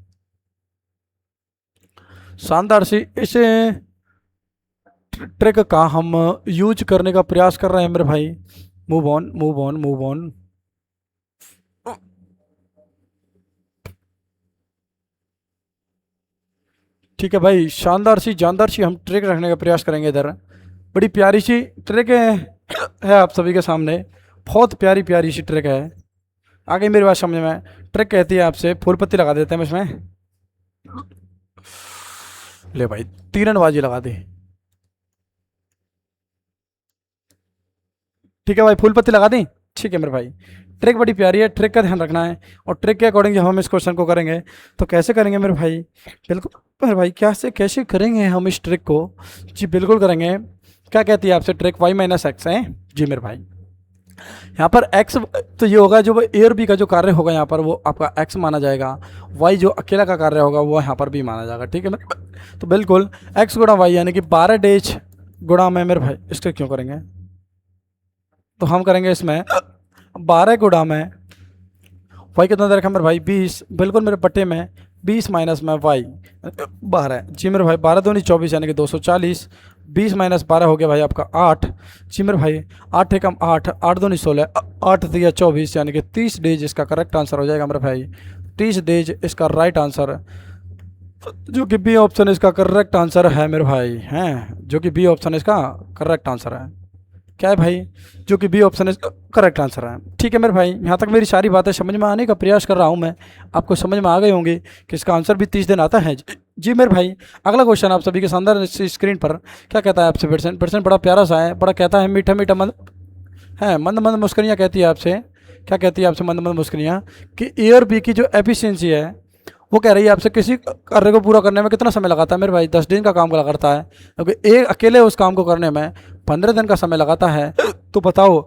S1: शानदार सी इस ट्रिक का हम यूज करने का प्रयास कर रहे हैं मेरे भाई। Move on move on move on. ठीक है भाई, शानदार सी जानदार सी हम ट्रिक रखने का प्रयास करेंगे इधर। बड़ी प्यारी सी ट्रिक है आप सभी के सामने, बहुत प्यारी प्यारी सी ट्रिक है। आगे मेरी बात समझ में, ट्रिक कहती है आपसे फूल पत्ती लगा देते हैं इसमें, ले भाई तीरंदाजी लगा दी। ठीक है भाई, फूल पत्ती लगा दी, ठीक है मेरे भाई। ट्रिक बड़ी प्यारी है, ट्रिक का ध्यान रखना है और ट्रिक के अकॉर्डिंग जब हम इस क्वेश्चन को करेंगे तो कैसे करेंगे मेरे भाई, बिल्कुल मेरे भाई कैसे कैसे करेंगे हम इस ट्रिक को। जी बिल्कुल करेंगे। क्या कहती है आपसे ट्रिक, वाई माइनस एक्स है जी मेरे भाई। यहाँ पर x तो ये होगा जो ए और बी का जो कार्य होगा यहाँ पर वो आपका x माना जाएगा, y जो अकेला का कार्य होगा वो यहाँ पर भी माना जाएगा, ठीक है मेरे। तो बिल्कुल x गुणा वाई यानी कि 12 डेज गुणा में मेरे भाई, इसके क्यों करेंगे तो हम करेंगे इसमें 12 गुणा में वाई कितना दे रखा मेरे भाई 20, बिल्कुल मेरे बटे में 20 माइनस में वाई 12 जी मेरे भाई, 12 दूनी 24 यानी कि 240। 20 माइनस 12 हो गया भाई आपका 8 जी मेरे भाई। 8 एकम 8, 8 दूनी 16, 8 दिया 24 यानी कि 30 डेज इसका करेक्ट आंसर हो जाएगा मेरे भाई। 30 डेज इसका राइट आंसर, जो कि बी ऑप्शन इसका करेक्ट आंसर है मेरे भाई हैं, जो कि बी ऑप्शन इसका करेक्ट आंसर है। क्या है भाई? जो कि बी ऑप्शन इसका करेक्ट आंसर है। ठीक है मेरे भाई, यहाँ तक मेरी सारी बातें समझ में आने का प्रयास कर रहा हूँ मैं, आपको समझ में आ गई होंगी कि इसका आंसर भी 30 दिन आता है जी मेरे भाई। अगला क्वेश्चन आप सभी के शानदार स्क्रीन पर क्या कहता है आपसे? पर्सन पर्सन बड़ा प्यारा सा है, बड़ा कहता है मीठा मीठा मंद है, मंद मंद मुस्करियाँ कहती है आपसे। क्या कहती है आपसे? मंद मंद मुस्करियाँ कि ए और बी की जो एफिशिएंसी है वो कह रही है आपसे किसी कार्य को पूरा करने में कितना समय लगाता है मेरे भाई? 10 दिन का काम करता है, क्योंकि एक अकेले उस काम को करने में 15 दिन का समय लगाता है। तो बताओ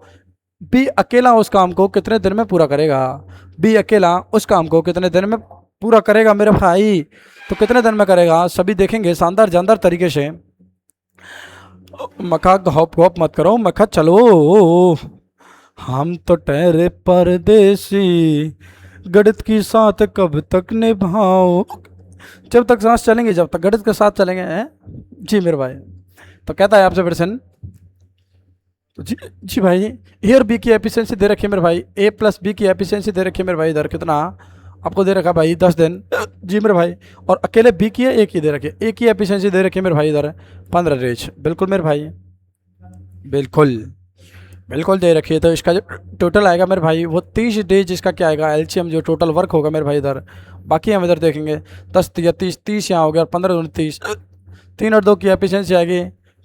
S1: बी अकेला उस काम को कितने दिन में पूरा करेगा? बी अकेला उस काम को कितने दिन में पूरा करेगा मेरे भाई? तो कितने दिन में करेगा सभी देखेंगे शानदार जानदार तरीके से। मखा हॉप हॉप मत करो, मखा चलो। हम तो ठहरे परदेसी, गणित की साथ कब तक निभाओ। जब तक सांस चलेंगे, जब तक गणित के साथ चलेंगे हैं जी मेरे भाई। तो कहता है आपसे प्रश्न, तो जी भाई, ए और बी की एफिशिएंसी दे रखी है मेरे भाई, ए प्लस बी की एफिशिएंसी दे रखी है मेरे भाई। इधर कितना आपको दे रखा भाई? 10 दिन जी मेरे भाई। और अकेले बी की है, एक ही दे रखी है, एक ही एफिशिएंसी दे रखी है मेरे भाई इधर 15 डेज। बिल्कुल मेरे भाई, बिल्कुल बिल्कुल दे रखी है। तो इसका जो टोटल आएगा मेरे भाई वो 30 डेज इसका क्या आएगा? एलसीएम जो टोटल वर्क होगा मेरे भाई इधर। बाकी हम इधर देखेंगे 10 या 30, 30 यहाँ हो गया और 15 दूनी 30, 3 और 2 की एफिशिएंसी आएगी।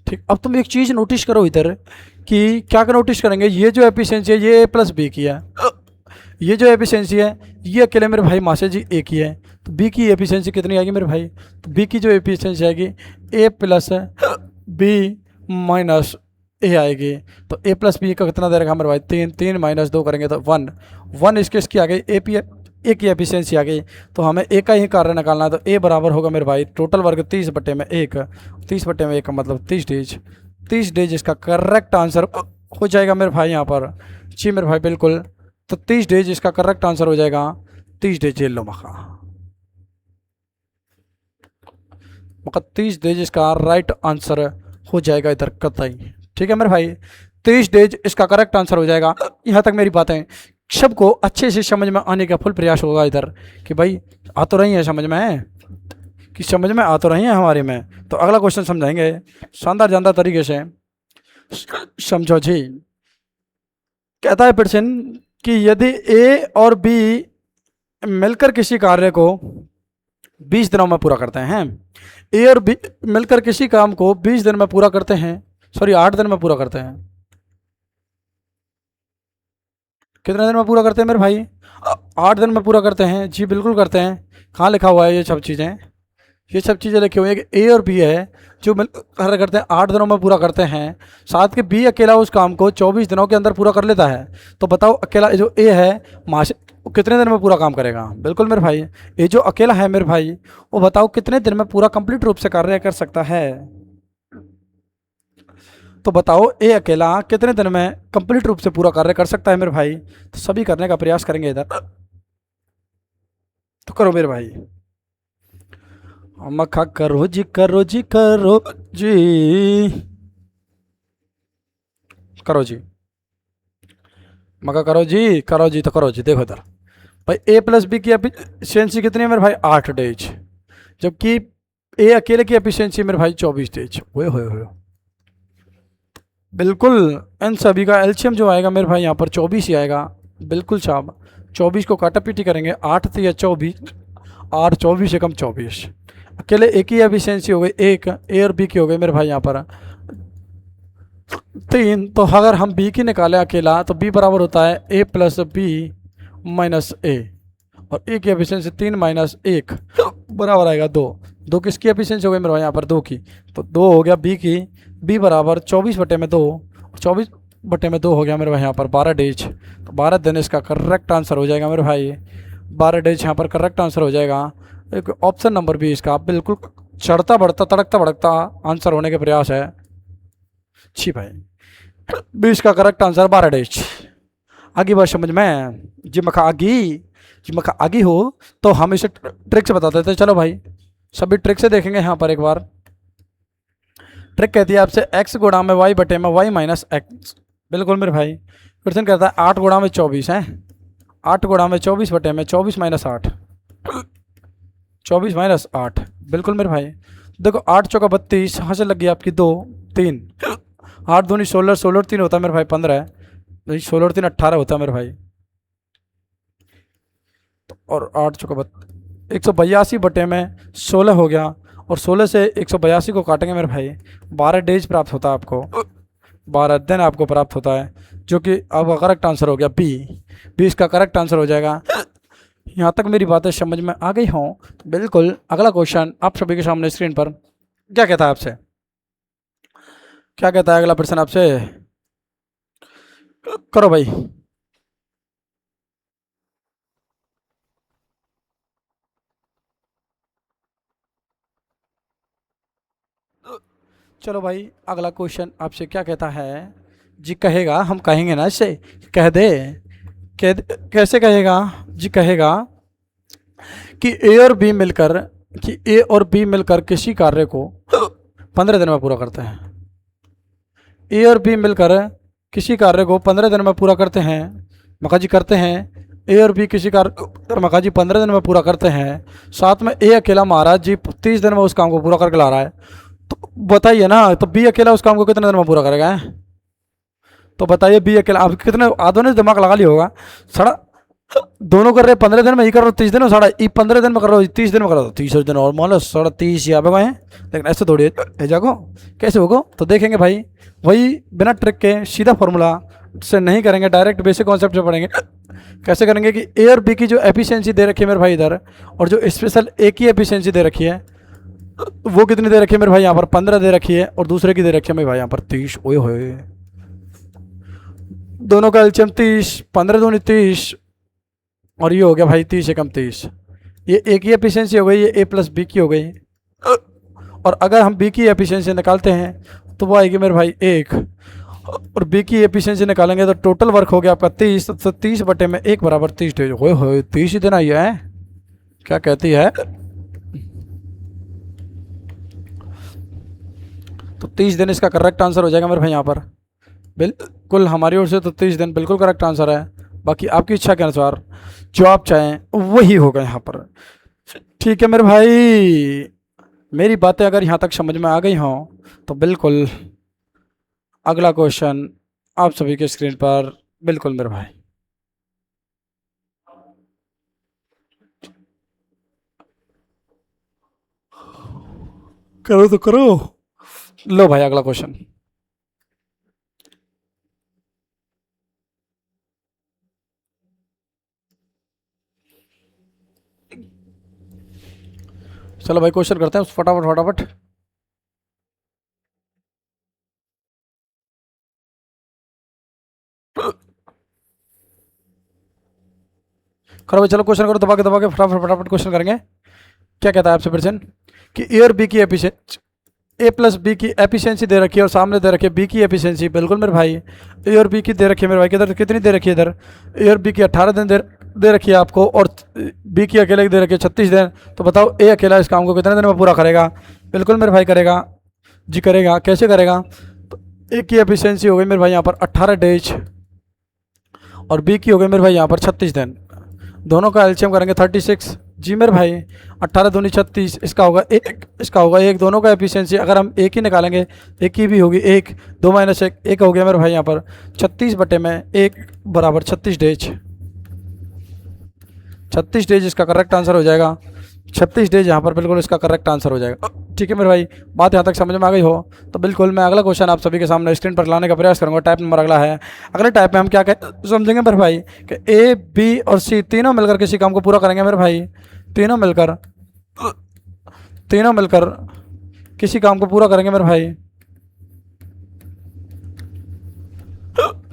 S1: ठीक, अब तुम एक चीज़ नोटिस करो इधर कि क्या नोटिस करेंगे, ये जो एफिशिएंसी है ये ए प्लस बी की है, ये जो एफिशिएंसी है ये अकेले मेरे भाई मासे जी एक ही है। तो बी की एफिशिएंसी कितनी आएगी मेरे भाई? तो बी की जो एफिशिएंसी आएगी ए प्लस बी माइनस ए आएगी। तो ए प्लस बी का कितना दे रखा मेरे भाई? 3, 3 माइनस 2 करेंगे तो 1, 1 इसकी आ गई। ए की एफिशिएंसी आ गई, तो हमें ए का ही कार्य निकालना है। तो ए बराबर होगा मेरे भाई टोटल वर्क 30/1, 30/1 का मतलब 30 डेज। 30 डेज इसका करेक्ट आंसर हो जाएगा मेरे भाई यहाँ पर जी मेरे भाई, बिल्कुल। तो 30 डेज इसका करेक्ट आंसर हो जाएगा। 30 डेज जेल लो मखा, 30 डेज इसका राइट आंसर हो जाएगा इधर कतई। ठीक है मेरे भाई, 30 डेज इसका करेक्ट आंसर हो जाएगा। यहाँ तक मेरी बातें सबको अच्छे से समझ में आने का फुल प्रयास होगा इधर कि भाई आ तो रही है समझ में, कि समझ में आ तो रही है हमारे में। तो अगला क्वेश्चन समझाएंगे शानदार जानदार तरीके से, समझो जी। कहता है प्रश्न कि यदि ए और बी मिलकर किसी कार्य को 20 दिनों में पूरा करते हैं, ए और बी मिलकर किसी काम को 20 दिन में पूरा करते हैं, सॉरी 8 दिन में पूरा करते हैं। कितने दिन में पूरा करते हैं मेरे भाई? 8 दिन में पूरा करते हैं जी, बिल्कुल करते हैं। कहाँ लिखा हुआ है ये सब चीज़ें? ये सब चीज़ें लिखी हुई है कि ए और बी है जो मिल कार्य करते हैं 8 दिनों में पूरा करते हैं। साथ के बी अकेला उस काम को 24 दिनों के अंदर पूरा कर लेता है। तो बताओ अकेला जो ए है मास कितने दिन में पूरा काम करेगा? बिल्कुल मेरे भाई, ये जो अकेला है मेरे भाई वो बताओ कितने दिन में पूरा कंप्लीट रूप से कार्य कर सकता है? तो बताओ ए अकेला कितने दिन में कंप्लीट रूप से पूरा कार्य कर सकता है मेरे भाई? तो सभी करने का प्रयास करेंगे इधर। तो करो मेरे भाई, मखा करो जी करो जी करो जी, करो जी मखा करो जी। तो करो जी, देखो इधर भाई ए प्लस बी की एफिशिएंसी कितनी है मेरे भाई? 8 डेज, जबकि ए अकेले की एफिशिएंसी मेरे भाई 24 डेज। हो बिल्कुल इन सभी का एलसीएम जो आएगा मेरे भाई यहाँ पर 24 ही आएगा। बिल्कुल साहब, 24 को काटा पीटी करेंगे, 8 से या 24, और 24 से कम 24। अकेले एक ही एफिशिएंसी हो गई, एक ए और बी की हो गई मेरे भाई यहाँ पर 3। तो अगर हम बी की निकालें अकेला तो बी बराबर होता है ए प्लस बी माइनस ए, और ए की एफिशिएंसी 3 माइनस 1 बराबर आएगा 2। 2 किसकी एफिशिएंसी हो गई मेरे भाई यहाँ पर? 2 की। तो 2 हो गया बी की, बी बराबर 24/2, 24/2 हो गया मेरे भाई यहाँ पर 12 डेज। तो 12 दिन इसका करेक्ट आंसर हो जाएगा मेरे भाई। 12 डेज यहाँ पर करेक्ट आंसर हो जाएगा। एक ऑप्शन नंबर बी इसका बिल्कुल चढ़ता बढ़ता तड़कता भड़कता आंसर होने के प्रयास है जी भाई। बी इसका करेक्ट आंसर 12 डेज। आगे बात समझ में जी मखा, आगी कि मैं आगे हो तो हम इसे ट्रिक से बता देते हैं। चलो भाई सभी ट्रिक से देखेंगे यहाँ पर एक बार। ट्रिक कहती है आपसे x गुणा में y बटे में y माइनस एक्स। बिल्कुल मेरे भाई। क्वेश्चन कहता है 8 गुणा में 24 है, 8 गुणा में 24 बटे में 24 माइनस 8, 24 माइनस 8। बिल्कुल मेरे भाई। देखो 8 चौका 32, यहाँ से लग गई आपकी 2 3, 8 दूनी 16, 16 3 होता है मेरे भाई 15, 16 3 18 होता है मेरे भाई। और 8 चौका 182 बटे में 16 हो गया, और 16 से 182 को काटेंगे मेरे भाई, 12 डेज प्राप्त होता है आपको, 12 दिन आपको प्राप्त होता है, जो कि अब करेक्ट आंसर हो गया बी। बी इसका करेक्ट आंसर हो जाएगा। यहाँ तक मेरी बातें समझ में आ गई हों? बिल्कुल। अगला क्वेश्चन आप सभी के सामने स्क्रीन पर क्या कहता है आपसे, क्या कहता है अगला प्रश्न आपसे? करो भाई। चलो भाई अगला क्वेश्चन आपसे क्या कहता है जी? कहेगा, हम कहेंगे ना इससे, कह दे, कैसे कहेगा जी? कहेगा कि ए और बी मिलकर, कि ए और बी मिलकर किसी कार्य को 15 दिन में पूरा करते हैं। ए और बी मिलकर किसी कार्य को 15 दिन में पूरा करते हैं। मका जी करते हैं। ए और बी किसी कार्य मका जी 15 दिन में पूरा करते हैं। साथ में ए अकेला महाराज जी 30 दिन में उस काम को पूरा करके ला रहा है। तो बताइए ना, तो बी अकेला उस काम को कितने दिन में पूरा करेगा? तो बताइए बी अकेला। अब कितने आधों ने दिमाग लगा लिया होगा, साढ़ा दोनों कर रहे 15 दिन में, ही कर रहे 30 दिन में, साढ़ा ई 15 दिन में कर रहे हो, 30 दिन में कर रहे हो, 30 दिन और मान लो 30 यहाँ पे गए हैं। लेकिन ऐसे थोड़ी है जागो, कैसे होगा? तो देखेंगे भाई, वही बिना ट्रिक के सीधा फॉर्मूला से नहीं करेंगे, डायरेक्ट बेसिक कॉन्सेप्ट से पढ़ेंगे। कैसे करेंगे कि ए और बी की जो एफिशिएंसी दे रखी है मेरे भाई इधर, और जो स्पेशल ए की एफिशिएंसी दे रखी है, वो कितनी दे रखी है मेरे भाई यहाँ पर? 15 दे रखी है, और दूसरे की दे रखी है मेरे भाई यहाँ पर 30। ओए होए, दोनों का एलसीएम 30, 15 दूनी 30, और ये हो गया भाई 30 एकम 30। ये ए की एफिशिएंसी हो गई, ये ए प्लस बी की हो गई। और अगर हम बी की एफिशिएंसी निकालते हैं तो वो आएगी मेरे भाई 1, और बी की एफिशिएंसी निकालेंगे तो टोटल वर्क हो गया आपका 30। तो 30 बटे में 1 बराबर 30 डेज। हो 30 ही दिन आई है, क्या कहती है? तो 30 दिन इसका करेक्ट आंसर हो जाएगा मेरे भाई यहाँ पर। बिल्कुल हमारी ओर से तो 30 दिन बिल्कुल करेक्ट आंसर है। बाकी आपकी इच्छा के अनुसार जो आप चाहें वही होगा यहाँ पर। ठीक है मेरे भाई, मेरी बातें अगर यहाँ तक समझ में आ गई हों तो बिल्कुल अगला क्वेश्चन आप सभी के स्क्रीन पर। बिल्कुल मेरे भाई, करो तो करो। लो भाई अगला क्वेश्चन। चलो भाई क्वेश्चन करते हैं फटाफट फटाफट। करो भाई, चलो क्वेश्चन करो, दबा के फटाफट फटाफट क्वेश्चन करेंगे। क्या कहता है आपसे प्रश्न कि ए और बी की एफिशिएंसी, ए प्लस बी की एफिशिएंसी दे रखी है, और सामने दे रखी है बी की एफिशिएंसी। बिल्कुल मेरे भाई, ए और बी की दे रखी है मेरे भाई, किधर कितनी दे रखी है? इधर ए और बी की 18 दिन दे रखी है आपको, और बी की अकेले की दे रखी है 36 दिन। तो बताओ ए अकेला इस काम को कितने दिन में पूरा करेगा? बिल्कुल मेरे भाई करेगा जी, करेगा। कैसे करेगा? तो ए की एफिशिएंसी हो गई मेरे भाई यहाँ पर 18 डेज, और बी की हो गई मेरे भाई यहाँ पर 36 दिन। दोनों का एलसीएम करेंगे 36 जी मेरे भाई, 18 दूनी 36, इसका होगा 1, इसका होगा 1। दोनों का एफिशिएंसी अगर हम एक ही निकालेंगे, एक की भी होगी 1, 2 माइनस 1, 1 हो गया मेरे भाई यहाँ पर 36 बटे में 1 बराबर 36 डेज। 36 डेज इसका करेक्ट आंसर हो जाएगा। 36 डेज यहाँ पर बिल्कुल इसका करेक्ट आंसर हो जाएगा। ठीक है मेरे भाई, बात यहाँ तक समझ में आ गई हो तो बिल्कुल मैं अगला क्वेश्चन आप सभी के सामने स्क्रीन पर लाने का प्रयास करूँगा। टाइप नंबर अगला है। अगले टाइप में हम क्या समझेंगे मेरे भाई कि ए, बी और सी तीनों मिलकर किसी काम को पूरा करेंगे मेरे भाई। तीनों मिलकर किसी काम को पूरा करेंगे मेरे भाई,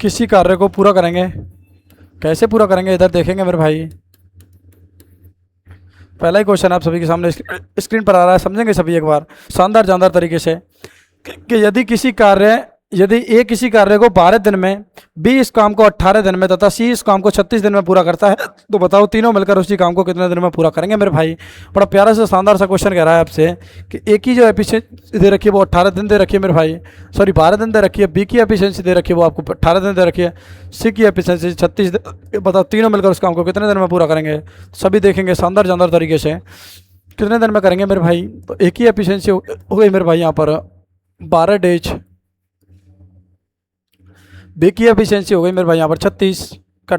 S1: किसी कार्य को पूरा करेंगे। कैसे पूरा करेंगे इधर देखेंगे मेरे भाई। पहला ही क्वेश्चन आप सभी के सामने स्क्रीन पर आ रहा है, समझेंगे सभी एक बार शानदार जानदार तरीके से कि यदि किसी कार्य यदि ए किसी कार्य को 12 दिन में, बी इस काम को 18 दिन में तथा सी इस काम को 36 दिन में पूरा करता है, तो बताओ तीनों मिलकर उसी काम को कितने दिन में पूरा करेंगे मेरे भाई। बड़ा प्यारा सा शानदार सा क्वेश्चन कह रहा है आपसे कि ए की जो एफिशिएंसी दे रखी है वो 18 दिन दे रखी है मेरे भाई, सॉरी 12 दिन दे रखी है। बी की एफिशिएंसी दे रखी है वो आपको 18 दिन दे रखी है। सी की एफिशिएंसी 36 दिन। बताओ तीनों मिलकर उस काम को कितने दिन में पूरा करेंगे। सभी देखेंगे शानदार शानदार तरीके से कितने दिन में करेंगे मेरे भाई। तो एक ही एफिशिएंसी हो गई मेरे भाई यहाँ पर 12 डेज। बी की एफिशिएंसी हो गई मेरे भाई यहाँ पर 36 का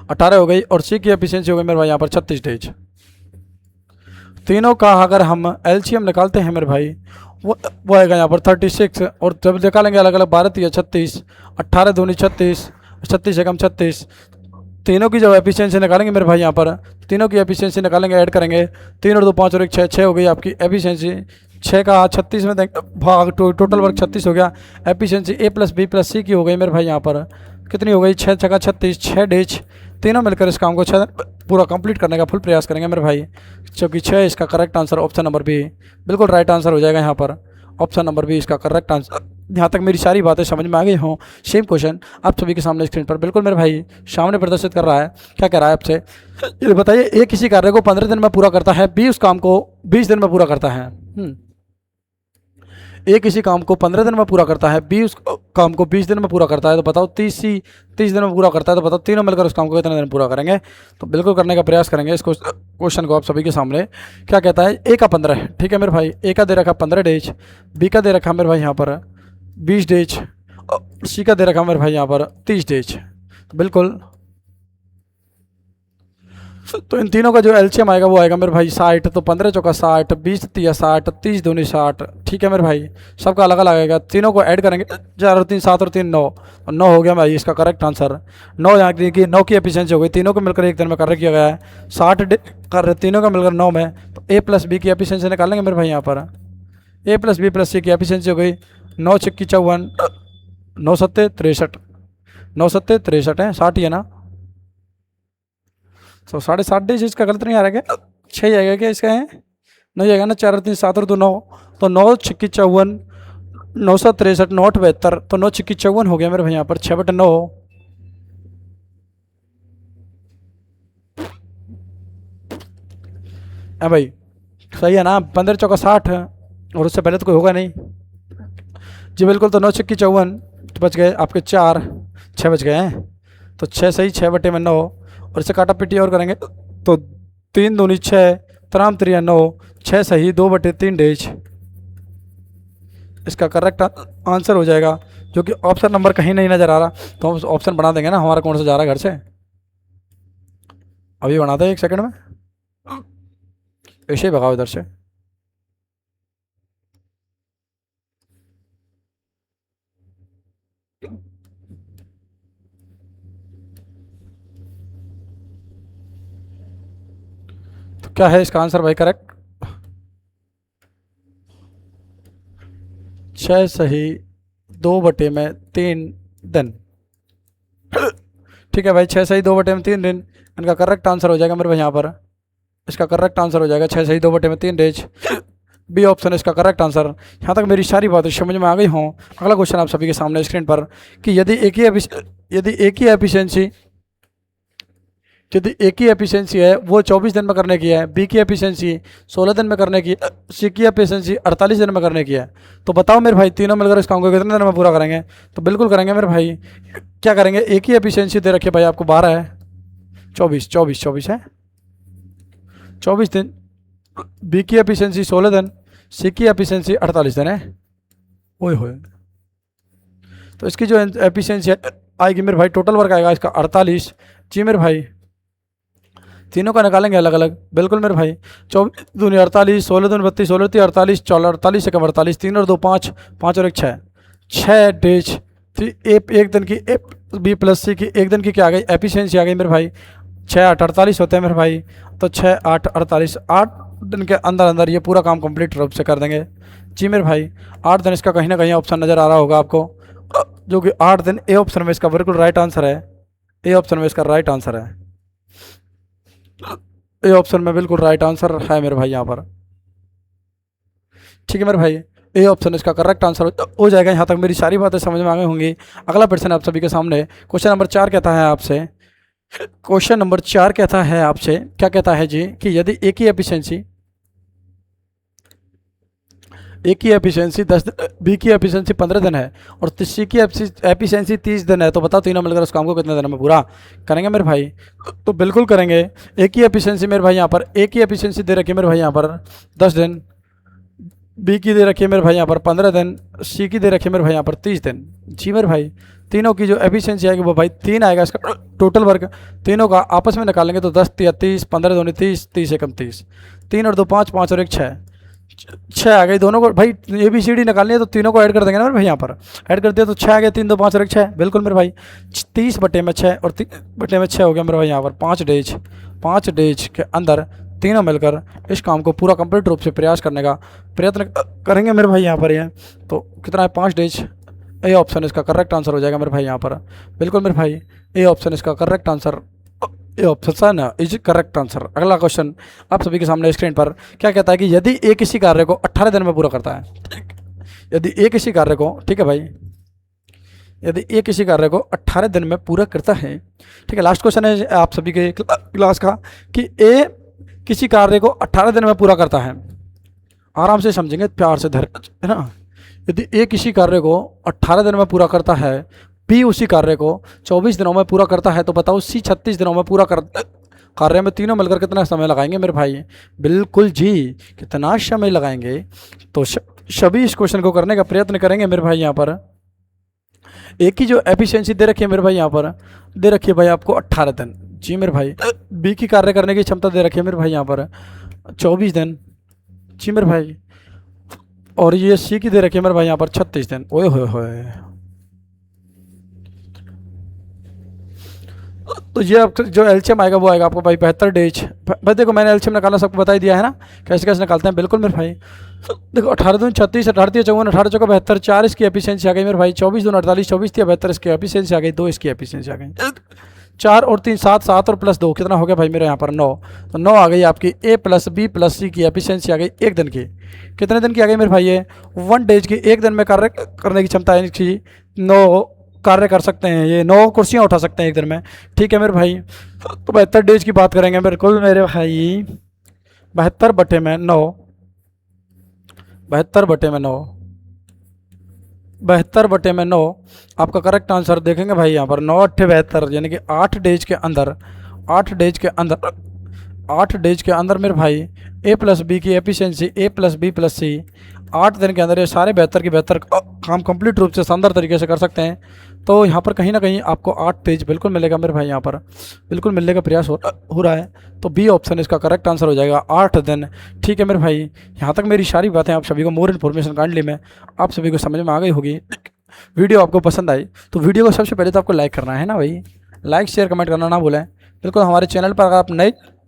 S1: 18 हो गई। और सी की एफिशिएंसी हो गई मेरे भाई यहाँ पर 36 डेज। तीनों का अगर हम एलसीएम निकालते हैं मेरे भाई वो आएगा यहाँ पर 36। और जब निकालेंगे अलग अलग 12 या 36, 18 दूनी 36, 36 एकम 36। तीनों की जब एफिशिएंसी निकालेंगे मेरे भाई यहाँ पर, तीनों की एफिशिएंसी निकालेंगे, ऐड करेंगे। 3 और 2 5 और 1 6, 6 हो गई आपकी एफिशिएंसी। 6 का 36 में भाग टोटल वर्क 36 हो गया। एफिशिएंसी ए प्लस बी प्लस सी की हो गई मेरे भाई यहाँ पर कितनी हो गई 6 का 36, 6 डेज। तीनों मिलकर इस काम को 6 पूरा कंप्लीट करने का फुल प्रयास करेंगे मेरे भाई। क्योंकि 6 इसका correct answer option number B बिल्कुल राइट आंसर हो जाएगा यहाँ पर। ऑप्शन नंबर बी इसका करेक्ट आंसर। यहाँ तक मेरी सारी बातें समझ में आ गई हों। सेम क्वेश्चन आप सभी के सामने स्क्रीन पर बिल्कुल मेरे भाई सामने प्रदर्शित कर रहा है। क्या कह रहा है आपसे, ये बताइए ए किसी कार्य को 15 दिन में पूरा करता है, बी उस काम को 20 दिन में पूरा करता है। ए किसी काम को 15 दिन में पूरा करता है, बी उस काम को 20 दिन में पूरा करता है, तो बताओ 30 दिन में पूरा करता है, तो बताओ तीनों मिलकर उस काम को कितने दिन पूरा करेंगे। तो बिल्कुल करने का प्रयास करेंगे इस क्वेश्चन को आप सभी के सामने। क्या कहता है, ए का 15, ठीक है मेरे भाई, ए का दे रखा 15 डेज, बी का दे रखा मेरे भाई यहाँ पर 20 डेज, सी का दे रखा मेरे भाई यहाँ पर 30 डेज। तो बिल्कुल तो इन तीनों का जो एलसीएम आएगा वो आएगा मेरे भाई 60। तो 15 चौका 60, 20 तिया 60, 30 दूनी 60, ठीक है मेरे भाई। सबका अलग अलग आएगा, तीनों को ऐड करेंगे 4 और 3 7 और 3 9, और 9 हो गया भाई इसका करेक्ट आंसर। 9 यहाँ की 9 की एफिशिएंसी हो गई, तीनों को मिलकर एक दिन में कार्य किया गया है। 60 कर रहे तीनों का मिलकर 9 में, तो ए प्लस बी की एफिशिएंसी निकालेंगे मेरे भाई यहाँ पर। ए प्लस बी प्लस सी की एफिशिएंसी हो गई 9 छक्की 54, 9 सत्ते 63, 9 सत्ते 63 है, 60 ही है ना। तो 7.5 डेज इसका गलत नहीं आ रहा क्या, 6 आएगा क्या इसका, है नहीं आएगा ना। 4 और 3 7 और 2 9, तो 9 छक्की 54, 963, 9 72, तो 9 छक्की 54 हो गया मेरे भाई यहाँ पर 6/9। भाई सही है ना, 15 चौका 60, और उससे पहले तो कोई होगा नहीं जी बिल्कुल। तो 9 छक्की 54, तो बच गए आपके 4, 6 बच गए हैं। तो 6 सही, 6/9, और इसे काटा पीटी और करेंगे तो 3 दूनी 6, 3 3 9, 6 सही, 2/3 डेज इसका करेक्ट आंसर हो जाएगा, जो कि ऑप्शन नंबर कहीं नहीं नज़र आ रहा। तो हम ऑप्शन बना देंगे ना, हमारा कौन सा जा रहा है घर से, अभी बनाते हैं 1 सेकंड में, ऐसे ही भगाओ इधर से। तो क्या है इसका आंसर भाई करेक्ट, 6 सही, 2/3 दिन, ठीक है भाई। 6 सही 2/3 दिन इनका करेक्ट आंसर हो जाएगा मेरे भाई यहाँ पर। इसका करेक्ट आंसर हो जाएगा 6 सही 2/3 डेज, बी ऑप्शन इसका करेक्ट आंसर। यहाँ तक मेरी सारी बातें समझ में आ गई हों। अगला क्वेश्चन आप सभी के सामने स्क्रीन पर कि यदि एक ही एफिशिएंसी है वो 24 दिन में करने की है, बी की एफिशिएंसी 16 दिन में करने की, सी की एफिशिएंसी 48 दिन में करने की है, तो बताओ मेरे भाई तीनों मिलकर इस काम को कितने दिन में पूरा करेंगे। तो बिल्कुल करेंगे मेरे भाई। क्या करेंगे, एक ही एफिशिएंसी दे रखी है भाई आपको 12 है, 24 है 24 दिन, बी की एफिशिएंसी 16 दिन, सी की एफिशिएंसी 48 दिन है। ओए होए, तो इसकी जो एफिशिएंसी आएगी मेरे भाई, टोटल वर्क आएगा इसका 48 जी मेरे भाई। तीनों का निकालेंगे अलग अलग, बिल्कुल मेरे भाई। 24 दूनी 48, 16 दूनी 32, 16 तीन 48, 48 से कम 48, 3 और 2 5, 5 और 1 6, 6 डेज। एक दिन की बी प्लस सी की एक दिन की क्या आ गई एफिशिएंसी आ गई मेरे भाई, 6 8 48 होते हैं मेरे भाई। तो 6 8 48, 8 दिन के अंदर अंदर ये पूरा काम कंप्लीट रूप से कर देंगे जी मेरे भाई। 8 दिन इसका कहीं ना कहीं ऑप्शन नज़र आ रहा होगा आपको, जो कि 8 दिन ए ऑप्शन में इसका बिल्कुल राइट आंसर है। ए ऑप्शन में इसका राइट आंसर है, ए ऑप्शन में बिल्कुल राइट आंसर है मेरे भाई यहाँ पर, ठीक है मेरे भाई। ए ऑप्शन इसका करेक्ट आंसर हो जाएगा। यहाँ तक मेरी सारी बातें समझ में आ गई होंगी। अगला प्रश्न आप सभी के सामने क्वेश्चन नंबर 4 कहता है आपसे, क्वेश्चन नंबर 4 कहता है आपसे, क्या कहता है जी कि यदि ए की एफिशिएंसी 10 दिन, बी की एफिशिएंसी 15 दिन है और सी की एफिशिएंसी 30 दिन है, तो बताओ तीनों मिलकर उस काम को कितने दिन में पूरा करेंगे मेरे भाई? तो बिल्कुल करेंगे। ए की एफिशिएंसी मेरे भाई यहाँ पर, ए की एफिशिएंसी दे रखी है मेरे भाई यहाँ पर 10 दिन, बी की दे रखी है मेरे भाई यहाँ पर 15 दिन, सी की दे रखी है मेरे भाई यहाँ पर 30 दिन। जी मेरे भाई, तीनों की जो एफिशिएंसी आएगी वो भाई 3 आएगा, इसका टोटल वर्क तीनों का आपस में निकालेंगे तो 10 या 30, 15 दूनी 30, 30 एकम 30, 3 और 2 5, 5 और 1 6, 6 आ गई। दोनों को भाई ABCD निकालनी है तो तीनों को ऐड कर देंगे ना मेरे भाई, यहाँ पर ऐड कर दिया तो 6 आ गया, 3 2 5 और 1 6, बिल्कुल मेरे भाई 30 बटे में 6 और 3 बटे में 6 हो गया मेरे भाई यहाँ पर 5 डेज के अंदर तीनों मिलकर इस काम को पूरा कंप्लीट रूप से प्रयास करने का प्रयत्न करेंगे मेरे भाई यहाँ पर। ये तो कितना है 5 डेज। ए ऑप्शन इसका करेक्ट आंसर हो जाएगा मेरे भाई यहाँ पर, बिल्कुल मेरे भाई ए ऑप्शन इसका correct answer, A option is correct answer. अगला क्वेश्चन आप सभी के सामने स्क्रीन पर क्या कहता है कि यदि ए किसी कार्य को 18 दिन में पूरा करता है, यदि ए किसी कार्य को, ठीक है भाई, यदि ए किसी कार्य को 18 दिन में पूरा करता है, ठीक है, लास्ट क्वेश्चन है आप सभी के क्लास का कि ए किसी कार्य को 18 दिन में पूरा करता है। आराम से समझेंगे, प्यार से धैर्य, है ना। यदि ए किसी कार्य को 18 दिन में पूरा करता है, बी उसी कार्य को 24 दिनों में पूरा करता है, तो बताओ सी 36 दिनों में पूरा कार्य में तीनों मिलकर कितना समय लगाएंगे मेरे भाई? बिल्कुल जी, कितना समय लगाएंगे? तो सभी इस क्वेश्चन को करने का प्रयत्न करेंगे मेरे भाई। यहाँ पर एक की जो एफिशिएंसी दे रखी है मेरे भाई, यहाँ पर दे रखी है भाई आपको 18 दिन। जी मेरे भाई, बी की कार्य करने की क्षमता दे रखी है मेरे भाई यहाँ पर 24 दिन। जी मेरे भाई, और ये सी की दे रखी है मेरे भाई यहाँ पर 36 दिन। ओए होए, तो ये आपका जो एलसीएम आएगा वो आएगा आपको भाई 72 डेज। भाई देखो मैंने एलसीएम निकालना सबको बता ही दिया है ना, कैसे कैसे निकालते हैं। बिल्कुल मेरे भाई, देखो 18 दून 36, 18 3 54, 18 चौका 72, 4 इसकी एफिशिएंसी आ गई मेरे भाई, 24 दून 48, 24 3 72 इसकी एफिशिएंसी आ गई, 2 इसकी एफिशिएंसी आ गई, 4 और 3 7, 7 और प्लस 2 कितना हो गया भाई मेरे यहाँ पर 9। तो 9 आ गई आपकी ए प्लस बी प्लस सी की एफिशिएंसी आ गई एक दिन की। कितने दिन की आ गई मेरे भाई? ये 1 डेज की, एक दिन में कार्य करने की क्षमता है इसकी। 9 कार्य कर सकते हैं, ये 9 कुर्सियाँ उठा सकते हैं एक दिन में, ठीक है मेरे भाई। तो 72 डेज की बात करेंगे बिल्कुल मेरे भाई, 72 बटे में 9, 72 बटे में 9, 72 बटे में 9 आपका करेक्ट आंसर देखेंगे भाई यहाँ पर 9 8 72, यानी कि 8 डेज के अंदर, 8 डेज के अंदर, 8 डेज के अंदर मेरे भाई ए प्लस बी की एफिशिएंसी, ए प्लस बी प्लस सी, 8 दिन के अंदर ये सारे 72 की 72 काम कंप्लीट रूप से शानदार तरीके से कर सकते हैं। तो यहाँ पर कहीं ना कहीं आपको 8 पेज बिल्कुल मिलेगा मेरे भाई, यहाँ पर बिल्कुल मिलने का प्रयास हो रहा है। तो बी ऑप्शन इसका करेक्ट आंसर हो जाएगा 8 दिन, ठीक है मेरे भाई। यहाँ तक मेरी सारी बातें आप सभी को मोर इन्फॉर्मेशन काइंडली में आप सभी को समझ में आ गई होगी। वीडियो आपको पसंद आई तो वीडियो को सबसे पहले तो आपको लाइक करना है ना भाई, लाइक शेयर कमेंट करना ना भूलें। बिल्कुल हमारे चैनल पर अगर आप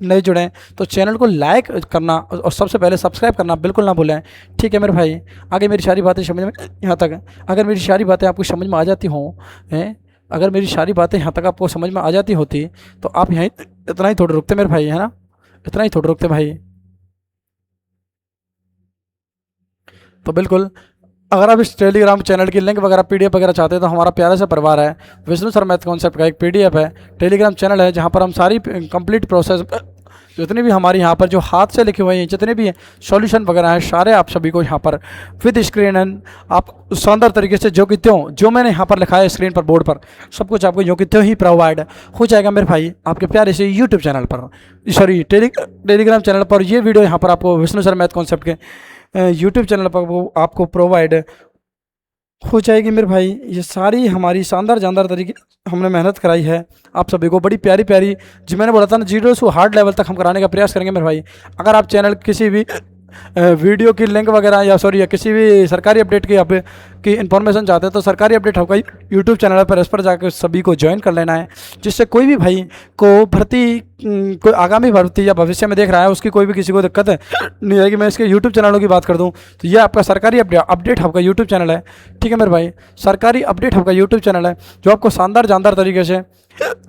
S1: नए जुड़े हैं तो चैनल को लाइक करना और सबसे पहले सब्सक्राइब करना बिल्कुल ना भूलें, ठीक है मेरे भाई। आगे मेरी सारी बातें समझ में यहाँ तक, अगर मेरी सारी बातें आपको समझ में आ जाती हों हैं, अगर मेरी सारी बातें यहाँ तक आपको समझ में आ जाती होती तो आप यहीं इतना ही थोड़े रुकते मेरे भाई, है ना, इतना ही थोड़े रुकते भाई। तो बिल्कुल अगर आप इस टेलीग्राम चैनल की लिंक वगैरह PDF वगैरह चाहते हैं तो हमारा प्यारा सा परिवार है विष्णु सर मैथ कॉन्सेप्ट का एक PDF है, टेलीग्राम चैनल है जहां पर हम सारी कंप्लीट प्रोसेस जितने भी हमारी यहाँ पर जो हाथ से लिखे हुए हैं जितने भी सॉल्यूशन वगैरह हैं सारे आप सभी को यहाँ पर विद स्क्रीन एंड आप शानदार तरीके से जो कि त्यों जो मैंने यहाँ पर लिखा है स्क्रीन पर बोर्ड पर सब कुछ आपको जो कि त्यों ही प्रोवाइड हो जाएगा मेरे भाई आपके प्यारे से यूट्यूब चैनल पर, सॉरी टेलीग्राम चैनल पर। ये वीडियो यहाँ पर आपको विष्णु सर मैथ कॉन्सेप्ट के यूट्यूब चैनल पर वो आपको प्रोवाइड हो जाएगी मेरे भाई। ये सारी हमारी शानदार जानदार तरीके हमने मेहनत कराई है आप सभी को, बड़ी प्यारी प्यारी जो मैंने बोला था ना 0 से हार्ड लेवल तक हम कराने का प्रयास करेंगे मेरे भाई। अगर आप चैनल किसी भी वीडियो की लिंक वगैरह या किसी भी सरकारी अपडेट की की इन्फॉर्मेशन चाहते हैं तो सरकारी अपडेट होगा यूट्यूब चैनल पर, इस पर जाकर सभी को ज्वाइन कर लेना है, जिससे कोई भी भाई को भर्ती, कोई आगामी भर्ती या भविष्य में देख रहा है उसकी कोई भी किसी को दिक्कत नहीं आएगी। मैं इसके यूट्यूब चैनलों की बात कर दूं तो ये आपका सरकारी अपडेट हब का यूट्यूब चैनल है, ठीक है मेरे भाई। सरकारी अपडेट हब का यूट्यूब चैनल है जो आपको शानदार जानदार तरीके से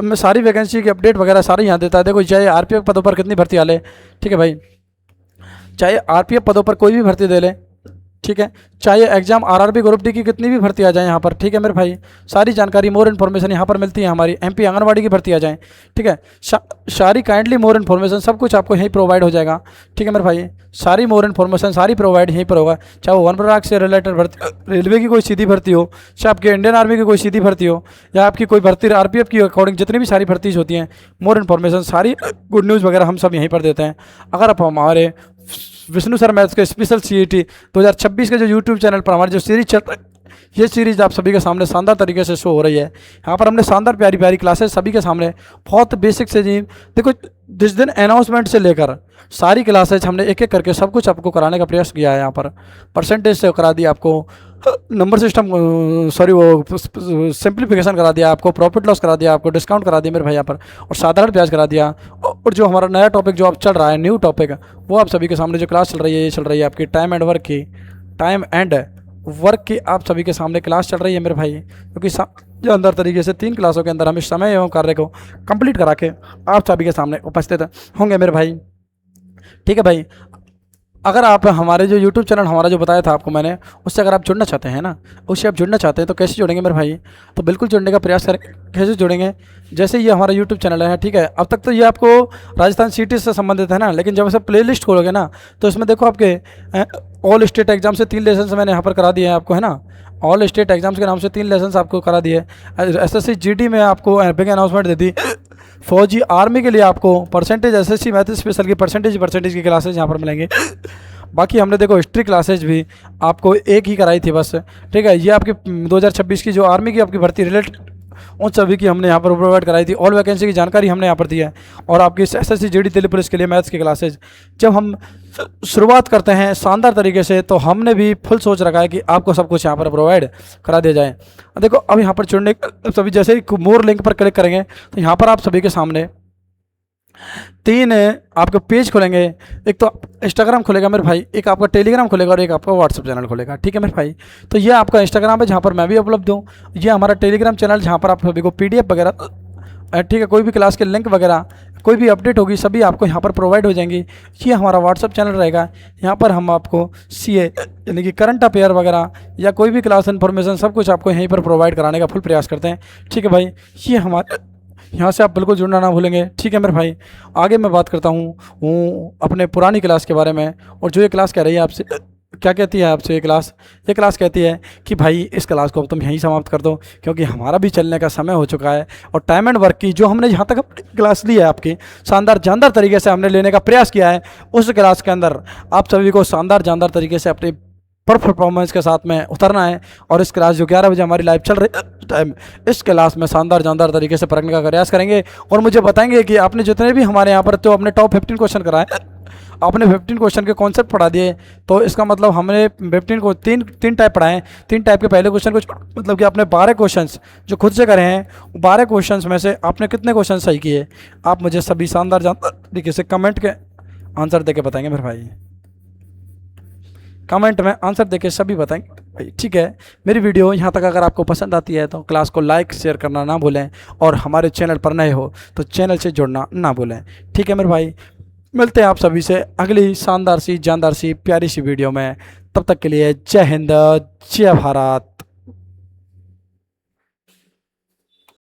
S1: मैं सारी वैकेंसी की अपडेट वगैरह सारी यहाँ देता है। देखो चाहे RPF पदों पर कितनी भर्ती आ ले, ठीक है भाई, चाहे RPF पदों पर कोई भी भर्ती दे ले, ठीक है। चाहे एग्जाम आरआरबी ग्रुप डी की कितनी भी भर्ती आ जाए यहाँ पर, ठीक है मेरे भाई, सारी जानकारी मोर इन्फॉर्मेशन यहाँ पर मिलती है। हमारी एमपी आंगनवाड़ी की भर्ती आ जाए, ठीक है, सारी काइंडली मोर इन्फॉर्मेशन सब कुछ आपको यहीं प्रोवाइड हो जाएगा, ठीक है मेरे भाई। सारी मोर इन्फॉर्मेशन सारी प्रोवाइड यहीं पर होगा, चाहे वो वन विभाग से रिलेटेड भर्ती, रेलवे की कोई सीधी भर्ती हो, चाहे आपके इंडियन आर्मी की कोई सीधी भर्ती हो, या आपकी कोई भर्ती आरपीएफ की अकॉर्डिंग जितनी भी सारी भर्तीज होती हैं, मोर इन्फॉर्मेशन सारी गुड न्यूज़ वगैरह हम सब यहीं पर देते हैं। अगर आप हमारे विष्णु सर मैथ्स के स्पेशल सीईटी 2026 के जो यूट्यूब चैनल पर हमारी जो सीरीज चल ये सीरीज आप सभी के सामने शानदार तरीके से शो हो रही है। यहाँ पर हमने शानदार प्यारी प्यारी क्लासेस सभी के सामने बहुत बेसिक से जी, देखो जिस दिन अनाउंसमेंट से लेकर सारी क्लासेज हमने एक एक करके सब कुछ आपको कराने का प्रयास किया है। यहाँ पर परसेंटेज से करा दिया आपको, नंबर सिस्टम सॉरी वो सिंप्लीफिकेशन करा दिया आपको, प्रॉफिट लॉस करा दिया आपको, डिस्काउंट करा दिया मेरे भाई यहाँ पर, और साधारण ब्याज करा दिया। और जो हमारा नया टॉपिक जो अब चल रहा है, न्यू टॉपिक, वो आप सभी के सामने जो क्लास चल रही है, ये चल रही है आपकी टाइम एंड वर्क की आप सभी के सामने क्लास चल रही है मेरे भाई, क्योंकि शानदार तरीके से 3 क्लासों के अंदर हम इस समय एवं कार्य को कंप्लीट करा के आप सभी के सामने उपस्थित होंगे मेरे भाई, ठीक है भाई। अगर आप हमारे जो यूट्यूब चैनल हमारा जो बताया था आपको मैंने, उससे अगर आप जुड़ना चाहते हैं ना, उससे आप जुड़ना चाहते हैं तो कैसे जुड़ेंगे मेरे भाई, तो बिल्कुल जुड़ने का प्रयास करें। कैसे जुड़ेंगे, जैसे ये हमारा यूट्यूब चैनल है, ठीक है, अब तक तो ये आपको राजस्थान सिटी से संबंधित है ना, लेकिन जब ऐसे प्ले लिस्ट खोलोगे ना, तो इसमें देखो आपके ऑल स्टेट एग्जाम से 3 लेसन मैंने यहाँ पर करा दिए हैं आपको, है ना, ऑल स्टेट एग्जाम्स के नाम से 3 लेसन आपको करा दिए। एसएससी जीडी में आपको बिग अनाउंसमेंट दे दी, फौजी आर्मी के लिए आपको परसेंटेज एसएससी मैथ स्पेशल की परसेंटेज की क्लासेज यहाँ पर मिलेंगे। बाकी हमने देखो हिस्ट्री क्लासेज भी आपको एक ही कराई थी बस, ठीक है। ये आपकी 2026 की जो आर्मी की आपकी भर्ती रिलेटेड उन सभी की हमने यहाँ पर प्रोवाइड कराई थी, ऑल वैकेंसी की जानकारी हमने यहाँ पर दी है। और आपकी एसएससी जीडी दिल्ली पुलिस के लिए मैथ्स की क्लासेज जब हम शुरुआत करते हैं शानदार तरीके से, तो हमने भी फुल सोच रखा है कि आपको सब कुछ यहाँ पर प्रोवाइड करा दिया जाए। देखो अब यहाँ पर जुड़ने सभी जैसे ही मोर लिंक पर क्लिक करेंगे तो यहाँ पर आप सभी के सामने 3 आपके पेज खुलेंगे। एक तो इंस्टाग्राम खुलेगा मेरे भाई, एक आपका टेलीग्राम खुलेगा और एक आपका व्हाट्सअप चैनल खुलेगा, ठीक है मेरे भाई। तो ये आपका इंस्टाग्राम है जहाँ पर मैं भी उपलब्ध हूँ, ये हमारा टेलीग्राम चैनल जहाँ पर आप सभी को पीडीएफ वगैरह, ठीक है, कोई भी क्लास के लिंक वगैरह कोई भी अपडेट होगी सभी आपको यहाँ पर प्रोवाइड हो जाएंगी। ये हमारा व्हाट्सअप चैनल रहेगा, यहाँ पर हम आपको सीए यानी कि करंट अफेयर वगैरह या कोई भी क्लास इन्फॉर्मेशन सब कुछ आपको यहीं पर प्रोवाइड कराने का फुल प्रयास करते हैं, ठीक है भाई। ये हमारे यहाँ से आप बिल्कुल जुड़ना ना भूलेंगे, ठीक है मेरे भाई। आगे मैं बात करता हूँ अपने पुरानी क्लास के बारे में, और जो ये क्लास कह रही है आपसे, क्या कहती है आपसे ये क्लास कहती है कि भाई इस क्लास को अब तुम यहीं समाप्त कर दो, क्योंकि हमारा भी चलने का समय हो चुका है। और टाइम एंड वर्क की जो हमने यहाँ तक क्लास ली है आपकी शानदार जानदार तरीके से हमने लेने का प्रयास किया है, उस क्लास के अंदर आप सभी को शानदार जानदार तरीके से अपनी परफॉर्मेंस के साथ में उतरना है। और इस क्लास जो 11 बजे हमारी लाइव चल रही टाइम, इस क्लास में शानदार जानदार तरीके से पढ़ने का प्रयास करेंगे और मुझे बताएंगे कि आपने जितने भी हमारे यहाँ पर तो अपने टॉप 15 क्वेश्चन कराए, आपने 15 क्वेश्चन के कॉन्सेप्ट पढ़ा दिए, तो इसका मतलब हमने 15 को तीन टाइप पढ़ाए। 3 टाइप के पहले क्वेश्चन को मतलब कि आपने 12 क्वेश्चंस जो खुद से करे हैं, 12 क्वेश्चंस में से आपने कितने क्वेश्चन सही किए, आप मुझे सभी शानदार जानदार तरीके से कमेंट के आंसर दे के बताएंगे मेरे भाई, कमेंट में आंसर देके सभी बताएंगे भाई, ठीक है। मेरी वीडियो यहाँ तक अगर आपको पसंद आती है तो क्लास को लाइक शेयर करना ना भूलें, और हमारे चैनल पर नए हो तो चैनल से जुड़ना ना भूलें, ठीक है मेरे भाई। मिलते हैं आप सभी से अगली शानदार सी जानदार सी प्यारी सी वीडियो में, तब तक के लिए जय हिंद जय भारत।